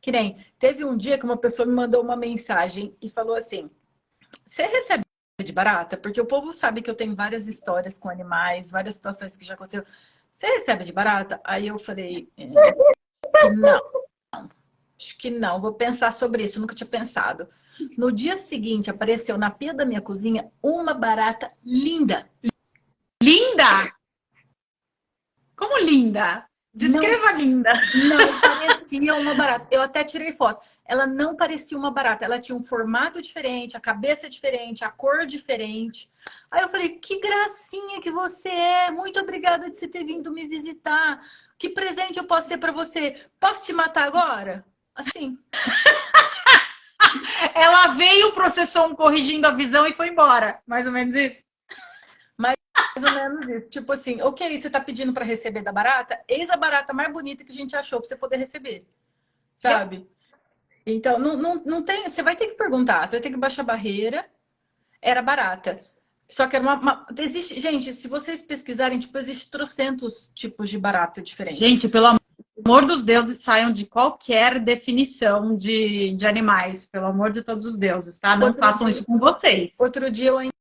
Que nem, teve um dia que uma pessoa me mandou uma mensagem e falou assim: você recebe de barata? Porque o povo sabe que eu tenho várias histórias com animais, várias situações que já aconteceram. Você recebe de barata? Aí eu falei, que não. Acho que não, vou pensar sobre isso, nunca tinha pensado. No dia seguinte, apareceu na pia da minha cozinha uma barata linda. Linda? Como linda? Descreva linda. Não parecia uma barata. Eu até tirei foto. Ela não parecia uma barata. Ela tinha um formato diferente, a cabeça diferente, a cor diferente. Aí eu falei, que gracinha que você é. Muito obrigada de você ter vindo me visitar. Que presente eu posso ter para você? Posso te matar agora? Assim. Ela veio, processou um corrigindo a visão e foi embora. Mais ou menos isso? Mais ou menos isso. Tipo assim, ok, você tá pedindo para receber da barata? Eis a barata mais bonita que a gente achou para você poder receber. Sabe? Então, não tem... Você vai ter que perguntar. Você vai ter que baixar a barreira. Era barata. Só que era existe, gente, se vocês pesquisarem, tipo, existe trocentos tipos de barata diferentes. Gente, pelo amor dos deuses, saiam de qualquer definição de animais. Pelo amor de todos os deuses, tá? Não façam isso com vocês. Outro dia eu ainda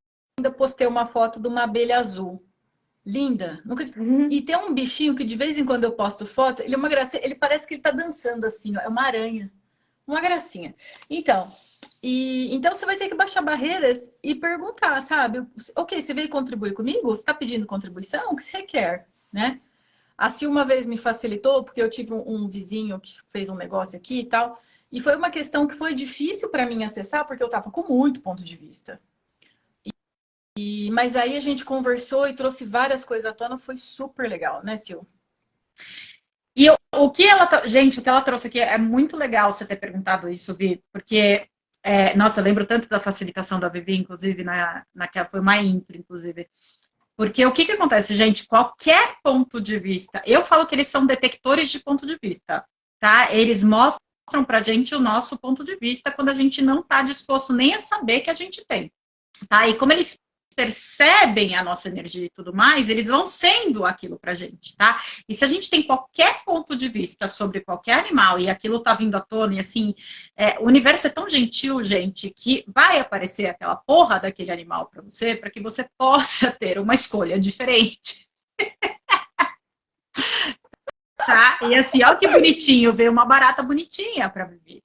postei uma foto de uma abelha azul. Linda. Nunca... E tem um bichinho que de vez em quando eu posto foto, ele é uma gracinha, ele parece que ele tá dançando assim, ó. É uma aranha. Uma gracinha. Então você vai ter que baixar barreiras e perguntar, sabe? Ok, você veio contribuir comigo? Você está pedindo contribuição? O que você quer, né? A Sil uma vez me facilitou, porque eu tive um vizinho que fez um negócio aqui e tal. E foi uma questão que foi difícil para mim acessar, porque eu estava com muito ponto de vista. Mas aí a gente conversou e trouxe várias coisas à tona, foi super legal, né, Sil? E o que ela... Gente, o que ela trouxe aqui é muito legal você ter perguntado isso, Vi, porque... nossa, eu lembro tanto da facilitação da Vivi, inclusive, naquela foi uma intro, inclusive. Porque o que acontece, gente? Qualquer ponto de vista... Eu falo que eles são detectores de ponto de vista, tá? Eles mostram pra gente o nosso ponto de vista quando a gente não tá disposto nem a saber que a gente tem, tá? E como eles percebem a nossa energia e tudo mais, eles vão sendo aquilo pra gente, tá? E se a gente tem qualquer ponto de vista sobre qualquer animal e aquilo tá vindo à tona e assim, o universo é tão gentil, gente, que vai aparecer aquela porra daquele animal pra você, para que você possa ter uma escolha diferente. Tá? E assim, olha que bonitinho, veio uma barata bonitinha pra viver.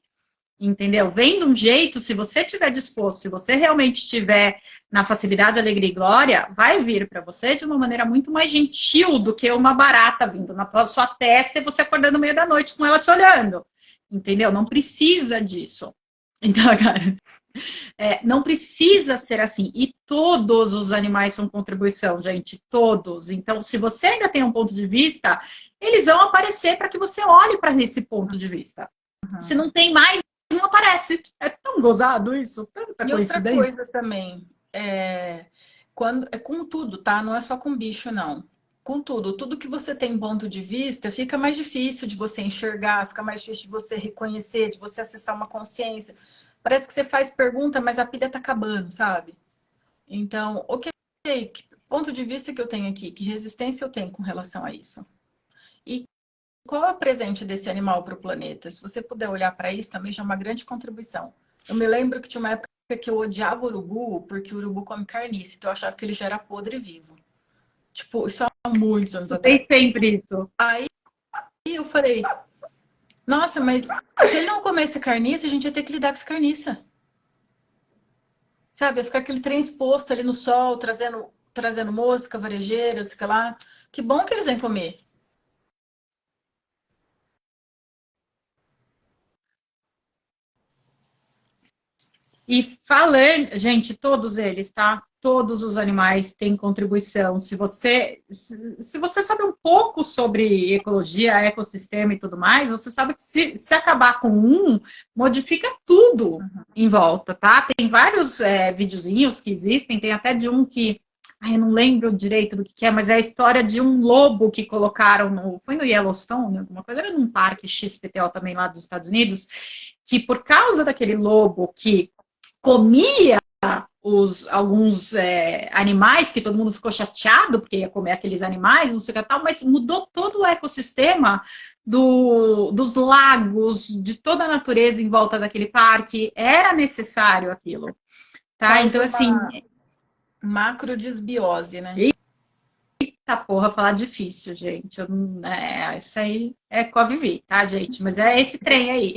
Entendeu? Vem de um jeito, se você estiver disposto, se você realmente estiver na facilidade, alegria e glória, vai vir para você de uma maneira muito mais gentil do que uma barata vindo na sua testa e você acordando no meio da noite com ela te olhando. Entendeu? Não precisa disso. Então, cara, não precisa ser assim. E todos os animais são contribuição, gente. Todos. Então, se você ainda tem um ponto de vista, eles vão aparecer para que você olhe para esse ponto de vista. Uhum. Se não tem mais, não aparece. É tão gozado isso, tanta coincidência. E outra coisa também, com tudo, tá? Não é só com bicho, não. Com tudo que você tem ponto de vista, fica mais difícil de você enxergar, fica mais difícil de você reconhecer, de você acessar uma consciência. Parece que você faz pergunta, mas a pilha tá acabando, sabe? Então, ok, que ponto de vista que eu tenho aqui? Que resistência eu tenho com relação a isso? E qual é o presente desse animal para o planeta? Se você puder olhar para isso, também já é uma grande contribuição. Eu me lembro que tinha uma época que eu odiava o urubu, porque o urubu come carniça, então eu achava que ele já era podre vivo. Tipo, isso há muitos anos atrás. Tem sempre isso. Aí eu falei, nossa, mas se ele não comesse carniça, a gente ia ter que lidar com essa carniça. Sabe? Ficar aquele trem exposto ali no sol, trazendo mosca, varejeira, não sei o que lá. Que bom que eles vêm comer. E falando, gente, todos eles, tá? Todos os animais têm contribuição. Se você sabe um pouco sobre ecologia, ecossistema e tudo mais, você sabe que se acabar com um, modifica tudo em volta, tá? Tem vários videozinhos que existem, tem até de um que, ai, eu não lembro direito do que é, mas é a história de um lobo que colocaram foi no Yellowstone, alguma coisa, era num parque XPTO também lá dos Estados Unidos, que por causa daquele lobo que comia alguns animais, que todo mundo ficou chateado porque ia comer aqueles animais, não sei o que tal, mas mudou todo o ecossistema dos lagos, de toda a natureza em volta daquele parque. Era necessário aquilo, tá? Então, assim... Macrodisbiose, né? Eita porra, falar difícil, gente. Isso aí é Covivi, tá, gente? Mas é esse trem aí.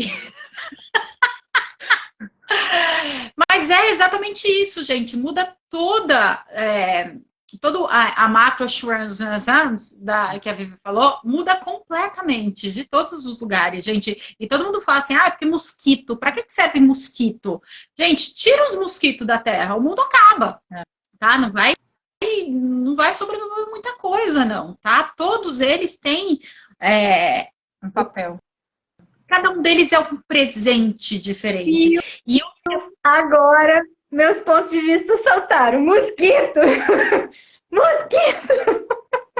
Mas é exatamente isso, gente. Muda toda a macro assurance que a Vivi falou, muda completamente de todos os lugares, gente. E todo mundo fala assim, porque mosquito, para que serve mosquito? Gente, tira os mosquitos da terra, o mundo acaba, tá? Não vai sobreviver muita coisa, não, tá? Todos eles têm um papel. Cada um deles é um presente diferente. E agora, meus pontos de vista saltaram. Mosquito! Mosquito!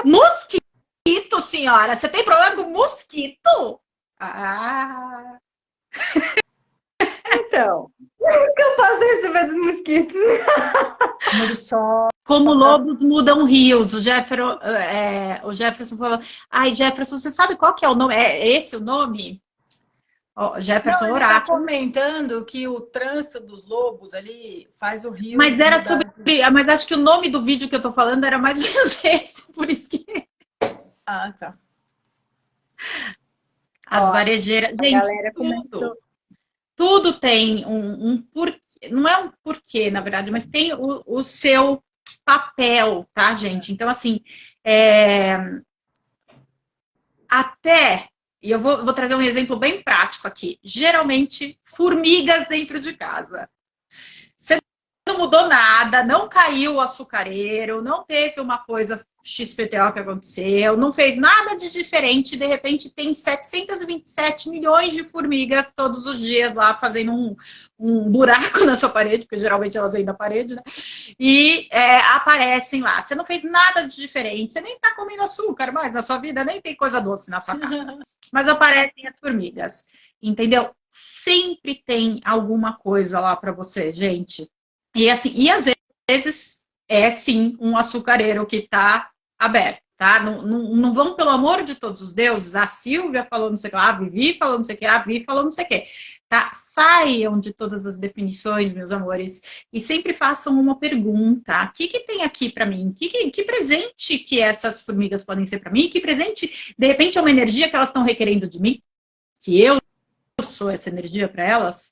Mosquito, senhora! Você tem problema com mosquito? Ah! Então, o que eu posso receber dos mosquitos? Como lobos mudam rios. O Jefferson falou, ai, Jefferson, você sabe qual que é o nome? É esse o nome? Jefferson Não, ele Oráculo. está comentando que o trânsito dos lobos ali faz o rio... Mas era mas acho que o nome do vídeo que eu tô falando era mais ou menos esse, por isso que... Ah, tá. As varejeiras... Gente, a galera começou... Tudo tem um porquê, não é um porquê, na verdade, mas tem o seu papel, tá, gente? Então, assim, e eu vou trazer um exemplo bem prático aqui. Geralmente, formigas dentro de casa. Você não mudou nada, não caiu o açucareiro, não teve uma coisa XPTO que aconteceu, não fez nada de diferente, de repente tem 727 milhões de formigas todos os dias lá fazendo um buraco na sua parede, porque geralmente elas vêm da parede, né? E aparecem lá. Você não fez nada de diferente, você nem tá comendo açúcar mais na sua vida, nem tem coisa doce na sua casa. Mas aparecem as formigas, entendeu? Sempre tem alguma coisa lá para você, gente. E assim, e às vezes é sim um açucareiro que está aberto, tá? Não vão, pelo amor de todos os deuses, a Silvia falou não sei o que lá, a Vivi falou não sei o que, a Vi falou não sei o que, tá? Saiam de todas as definições, meus amores, e sempre façam uma pergunta: o que tem aqui para mim? Que presente que essas formigas podem ser para mim? Que presente, de repente, é uma energia que elas estão requerendo de mim? Que eu sou essa energia para elas?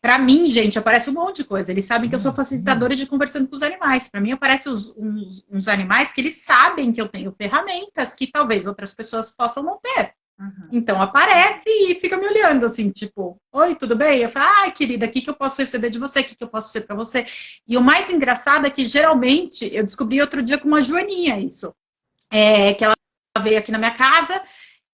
Para mim, gente, aparece um monte de coisa. Eles sabem que eu sou facilitadora de conversando com os animais. Para mim, aparecem uns animais que eles sabem que eu tenho ferramentas que talvez outras pessoas possam não ter. Uhum. Então, aparece e fica me olhando assim, tipo, oi, tudo bem? Eu falo, ai, querida, o que eu posso receber de você? O que eu posso ser para você? E o mais engraçado é que, geralmente, eu descobri outro dia com uma joaninha isso. Que ela veio aqui na minha casa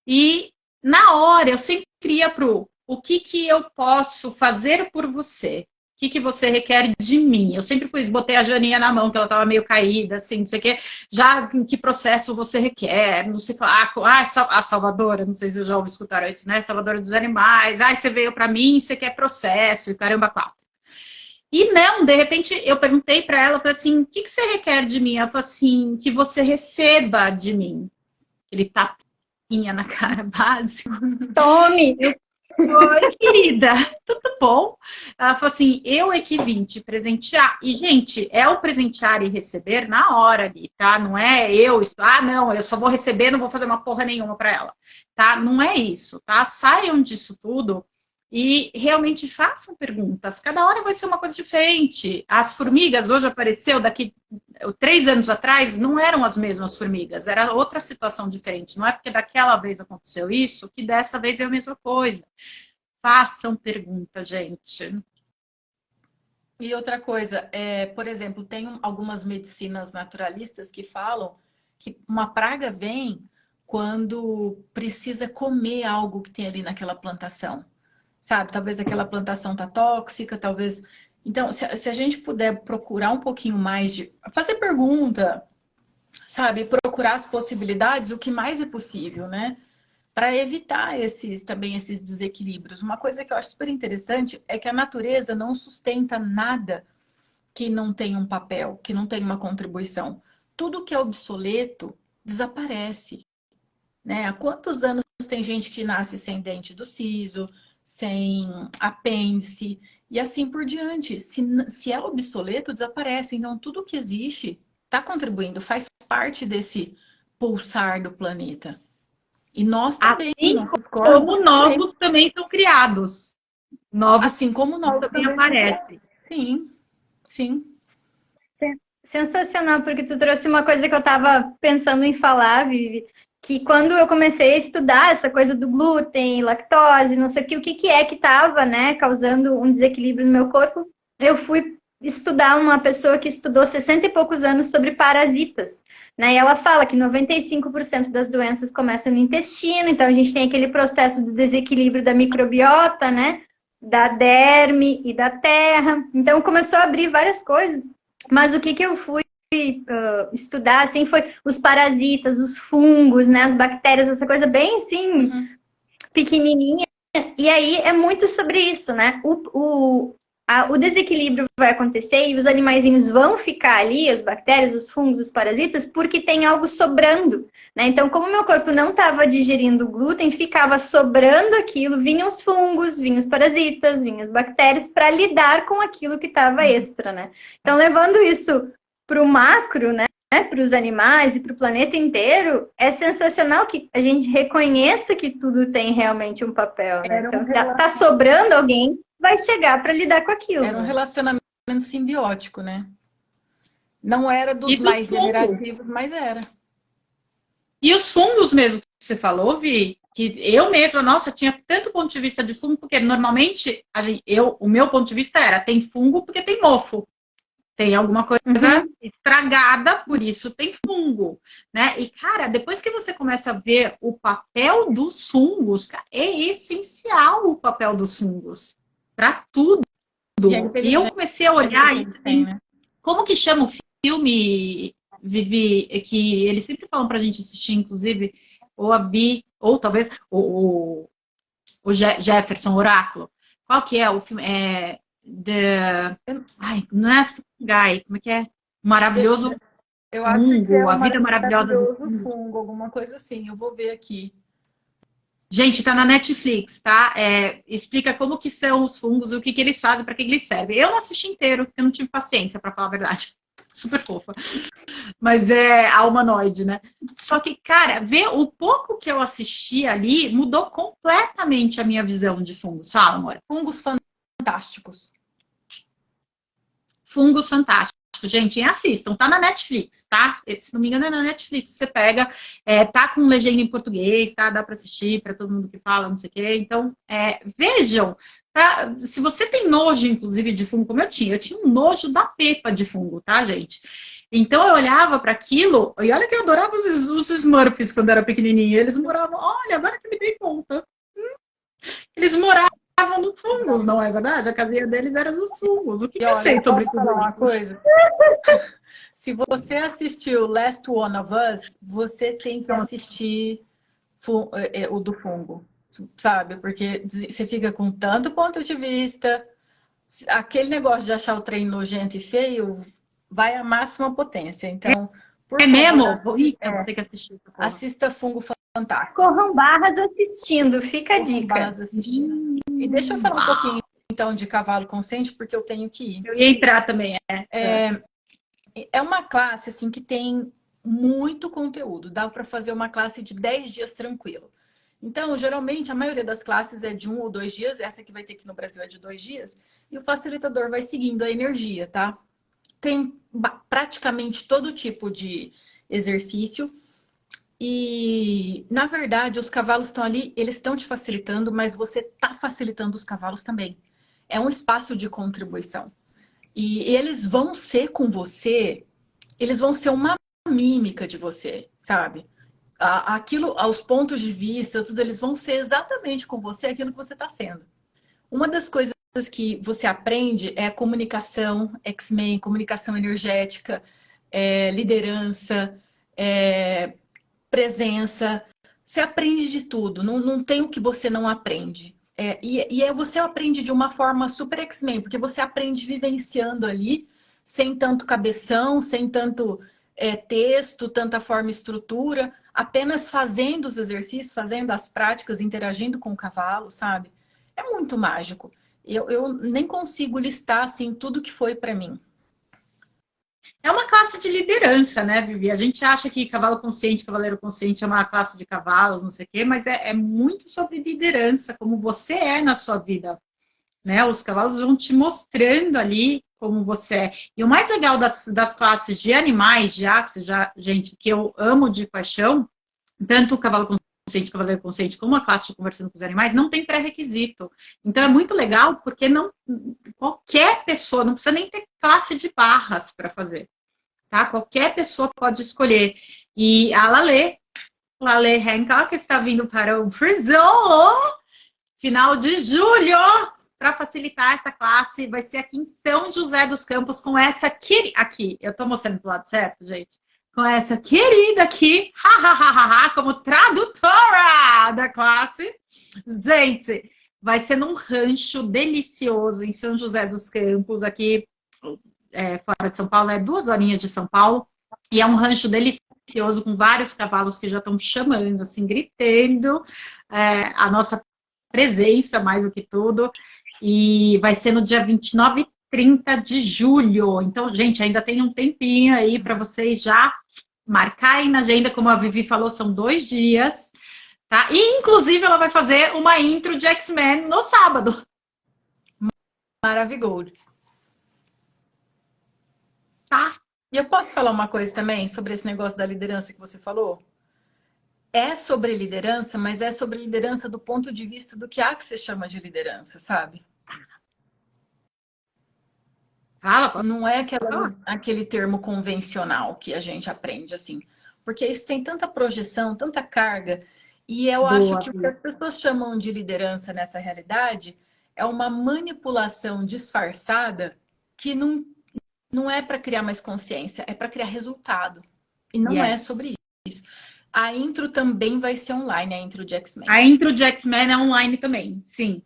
e, na hora, eu sempre ia pro... O que eu posso fazer por você? O que você requer de mim? Eu sempre botei a Janinha na mão, que ela estava meio caída, assim, não sei o quê. Já em que processo você requer? Não sei falar. A Salvadora, não sei se vocês já ouviram escutar isso, né? Salvadora dos animais. Você veio para mim, você quer processo, e caramba, quatro. E não, de repente, eu perguntei para ela, falei assim, o que você requer de mim? Ela falou assim, que você receba de mim. Ele tapinha na cara, básico. Tome! Oi, querida, tudo bom? Ela falou assim, eu é que vim te presentear. E, gente, é o presentear e receber na hora ali, tá? Não é eu só vou receber, não vou fazer uma porra nenhuma pra ela, tá? Não é isso, tá? Saiam disso tudo E realmente façam perguntas. Cada hora vai ser uma coisa diferente. As formigas, hoje apareceu, daqui 3 anos atrás, não eram as mesmas formigas. Era outra situação diferente. Não é porque daquela vez aconteceu isso, que dessa vez é a mesma coisa. Façam perguntas, gente. E outra coisa, por exemplo, tem algumas medicinas naturalistas que falam que uma praga vem quando precisa comer algo que tem ali naquela plantação. Sabe? Talvez aquela plantação tá tóxica, talvez... Então, se a gente puder procurar um pouquinho mais de... Fazer pergunta, sabe? Procurar as possibilidades, o que mais é possível, né? Para evitar também esses desequilíbrios. Uma coisa que eu acho super interessante é que a natureza não sustenta nada que não tenha um papel, que não tenha uma contribuição. Tudo que é obsoleto desaparece, né? Há quantos anos tem gente que nasce sem dente do siso, sem apêndice e assim por diante? Se é obsoleto, desaparece. Então, tudo que existe está contribuindo, faz parte desse pulsar do planeta. E nós também, Assim nossos corpos como novos também são criados. Novos assim como nós também também. aparecem. Sim, sim. Sensacional, porque tu trouxe uma coisa que eu tava pensando em falar, Vivi, que quando eu comecei a estudar essa coisa do glúten, lactose, não sei o que é que tava, né, causando um desequilíbrio no meu corpo, eu fui estudar uma pessoa que estudou 60 e poucos anos sobre parasitas, né, e ela fala que 95% das doenças começam no intestino, então a gente tem aquele processo do desequilíbrio da microbiota, né, da derme e da terra, então começou a abrir várias coisas. Mas o que eu fui estudar, assim, foi os parasitas, os fungos, né, as bactérias, essa coisa bem, assim, pequenininha. E aí é muito sobre isso, né? O desequilíbrio vai acontecer e os animaizinhos vão ficar ali, as bactérias, os fungos, os parasitas, porque tem algo sobrando, né? Então, como meu corpo não estava digerindo o glúten, ficava sobrando aquilo, vinham os fungos, vinham os parasitas, vinham as bactérias para lidar com aquilo que estava extra, né? Então, levando isso para o macro, né? Para os animais e para o planeta inteiro, é sensacional que a gente reconheça que tudo tem realmente um papel, né? Então, tá sobrando alguém, vai chegar para lidar com aquilo. Era um né? relacionamento simbiótico, né? Não era dos E dos mais fungos. generativos, mas era. E os fungos mesmo que você falou, Vi, que eu mesma, nossa, tinha tanto ponto de vista de fungo, porque normalmente o meu ponto de vista era, tem fungo porque tem mofo. Tem alguma coisa estragada, por isso tem fungo, né? E, cara, depois que você começa a ver o papel dos fungos, cara, é essencial o papel dos fungos para tudo. E eu comecei a olhar e tem, né? como que chama o filme, Vivi, que eles sempre falam pra gente assistir, inclusive, ou a Vi, ou talvez o Jefferson Oráculo. Qual que é o filme? Ai, não é Fungai, como é que é? Maravilhoso Eu acho que é fungo, a vida maravilhosa do maravilhoso fungo, alguma coisa assim. Eu vou ver aqui. Gente, tá na Netflix, tá? Explica como que são os fungos, o que que eles fazem, para que eles servem. Eu não assisti inteiro, porque eu não tive paciência, para falar a verdade. Super fofa. Mas é a humanoide, né? Só que, cara, ver o pouco que eu assisti ali mudou completamente a minha visão de fungos. Fala, amor. Fungos fantásticos. Fungos fantásticos. Gente, assistam, tá na Netflix, tá? Se não me engano, é na Netflix. Você pega, tá com legenda em português, tá? Dá pra assistir para todo mundo que fala, não sei o quê. Então, vejam, tá? Se você tem nojo, inclusive, de fungo, como eu tinha um nojo da pepa de fungo, tá, gente? Então, eu olhava para aquilo, e olha que eu adorava os Smurfs quando eu era pequenininha. Eles moravam, olha, agora que me dei conta. Eles moravam nos fungos, não é verdade? A casinha deles era dos fungos. O que eu sei sobre tudo falar uma isso? coisa? Se você assistiu Last One of Us, você tem que assistir o do fungo, sabe? Porque você fica com tanto ponto de vista, aquele negócio de achar o trem nojento e feio vai à máxima potência. Então, por favor, mesmo? Eu vou ter que assistir. assista Fungo Fantástico. Corram barras assistindo, fica a dica. Barras assistindo. E deixa eu falar um pouquinho, então, de cavalo consciente, porque eu tenho que ir. Eu ia entrar também, É uma classe, assim, que tem muito conteúdo. Dá para fazer uma classe de 10 dias tranquilo. Então, geralmente, a maioria das classes é de 1 ou 2 dias. Essa que vai ter aqui no Brasil é de 2 dias. E o facilitador vai seguindo a energia, tá? Tem praticamente todo tipo de exercício. E, na verdade, os cavalos estão ali, eles estão te facilitando, mas você está facilitando os cavalos também. É um espaço de contribuição. E eles vão ser com você, eles vão ser uma mímica de você, sabe? Aquilo, aos pontos de vista, tudo, eles vão ser exatamente com você aquilo que você está sendo. Uma das coisas que você aprende é comunicação, X-Men, comunicação energética, liderança, presença. Você aprende de tudo, não tem o que você não aprende. Você aprende de uma forma super X-Men, porque você aprende vivenciando ali, sem tanto cabeção, sem tanto texto, tanta forma e estrutura, apenas fazendo os exercícios, fazendo as práticas, interagindo com o cavalo, sabe? É muito mágico. Eu nem consigo listar assim tudo que foi para mim. É uma classe de liderança, né, Vivi? A gente acha que cavalo consciente, cavaleiro consciente é uma classe de cavalos, não sei o quê, mas é muito sobre liderança, como você é na sua vida, né? Os cavalos vão te mostrando ali como você é. E o mais legal das classes de animais, de axis, gente, que eu amo de paixão, tanto o cavalo consciente, cavaleiro consciente, como a classe de conversando com os animais, não tem pré-requisito. Então é muito legal porque qualquer pessoa, não precisa nem ter classe de barras para fazer. Tá? Qualquer pessoa pode escolher. E a Lale Hancock está vindo para o Frisol, final de julho, para facilitar essa classe. Vai ser aqui em São José dos Campos com essa aqui. Eu estou mostrando pro lado certo, gente? Com essa querida aqui, como tradutora da classe. Gente, vai ser num rancho delicioso em São José dos Campos, aqui fora de São Paulo, 2 horinhas de São Paulo. E é um rancho delicioso com vários cavalos que já estão chamando, assim, gritando a nossa presença, mais do que tudo. E vai ser no dia 29 e 30 de julho. Então, gente, ainda tem um tempinho aí para vocês já marcarem na agenda. Como a Vivi falou, são 2 dias. Tá? E, inclusive, ela vai fazer uma intro de X-Men no sábado. Maravilhoso. Tá? E eu posso falar uma coisa também sobre esse negócio da liderança que você falou? É sobre liderança, mas é sobre liderança do ponto de vista do que Axis chama de liderança, sabe? Não é aquele termo convencional que a gente aprende, assim. Porque isso tem tanta projeção, tanta carga. E eu acho que o que as pessoas chamam de liderança nessa realidade é uma manipulação disfarçada que não é para criar mais consciência, é para criar resultado. E não é sobre isso. A intro também vai ser online, a intro de X-Men. A intro de X-Men é online também, sim.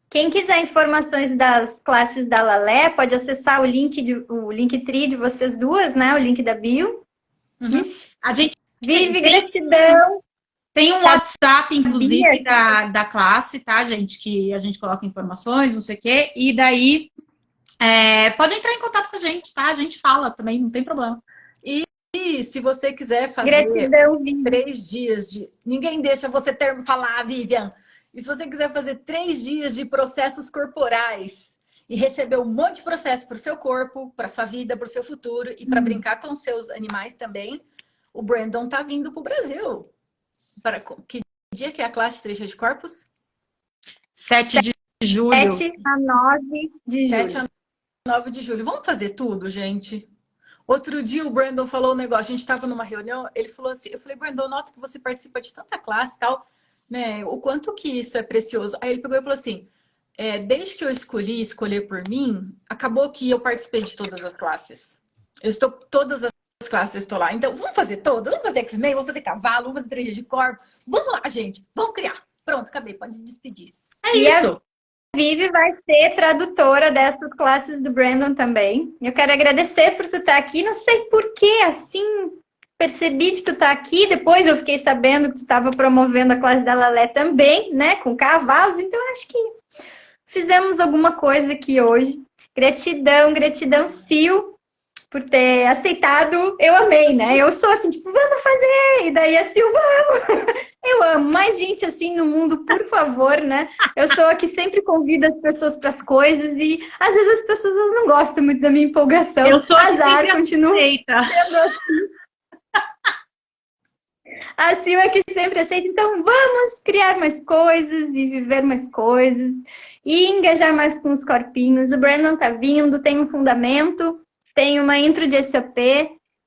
Quem quiser informações das classes da Lalé, pode acessar o Linktree de vocês duas, né? O link da bio. A gente Vivi, gratidão. Tem um WhatsApp, inclusive, da classe, tá, gente? Que a gente coloca informações, não sei o quê. E daí, pode entrar em contato com a gente, tá? A gente fala também, não tem problema. E se você quiser fazer Gratidão, 3 dias de... Ninguém deixa você falar, Vivian. E se você quiser fazer 3 dias de processos corporais e receber um monte de processo para o seu corpo, para sua vida, para o seu futuro e para brincar com os seus animais também, o Brandon tá vindo para o Brasil. Que dia que é a classe de 3 dias de corpos? 7 de julho. 7 a 9 de julho. 7 a 9 de julho. Vamos fazer tudo, gente? Outro dia o Brandon falou um negócio, a gente estava numa reunião, ele falou assim, eu falei, Brandon, noto que você participa de tanta classe e tal, né? O quanto que isso é precioso. Aí ele pegou e falou assim, desde que eu escolher por mim, acabou que eu participei de todas as classes. Todas as classes eu estou lá. Então, vamos fazer todas, vamos fazer X-Men, vamos fazer cavalo, vamos fazer 3 dias de corpo. Vamos lá, gente, vamos criar. Pronto, acabei, pode despedir. É isso. A Vivi vai ser tradutora dessas classes do Brandon também. Eu quero agradecer por tu estar aqui. Não sei por que, assim, percebi de tu estar aqui. Depois eu fiquei sabendo que tu estava promovendo a classe da Lalé também, né? Com cavalos. Então, acho que fizemos alguma coisa aqui hoje. Gratidão, Sil, por ter aceitado. Eu amei, né? Eu sou assim, tipo, vamos fazer! E daí a Sil, vamos! Eu amo. Mais gente assim no mundo, por favor, né? Eu sou a que sempre convida as pessoas para as coisas e às vezes as pessoas elas não gostam muito da minha empolgação. Eu sou a que Azar, sempre continuo aceita. sendo assim. A Sil é que sempre aceita. Então, vamos criar mais coisas e viver mais coisas e engajar mais com os corpinhos. O Brandon tá vindo, tem um fundamento, tem uma intro de SOP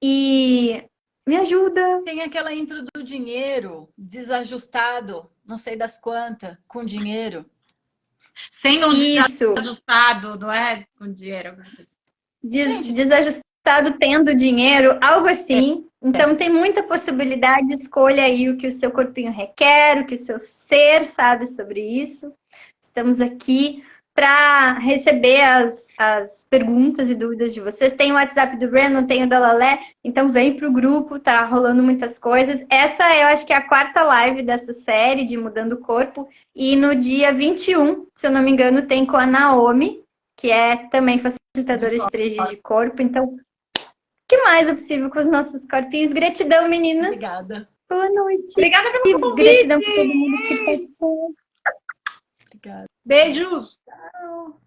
e me ajuda. Tem aquela intro do dinheiro desajustado, não sei das quantas, com dinheiro. Sendo um Isso. desajustado, não é com dinheiro. Gente. Desajustado tendo dinheiro, algo assim. Então tem muita possibilidade, escolha aí o que o seu corpinho requer, o que o seu ser sabe sobre isso. Estamos aqui para receber as perguntas e dúvidas de vocês. Tem o WhatsApp do Brandon, tem o da Lalé, então vem pro grupo, tá rolando muitas coisas. Essa eu acho que é a 4ª live dessa série de Mudando o Corpo. E no dia 21, se eu não me engano, tem com a Naomi, que é também facilitadora de 3 dias de corpo. Então, o que mais é possível com os nossos corpinhos? Gratidão, meninas. Obrigada. Boa noite. Obrigada pelo convite. Gratidão por todo mundo que participou. Obrigada. Beijos. Tchau.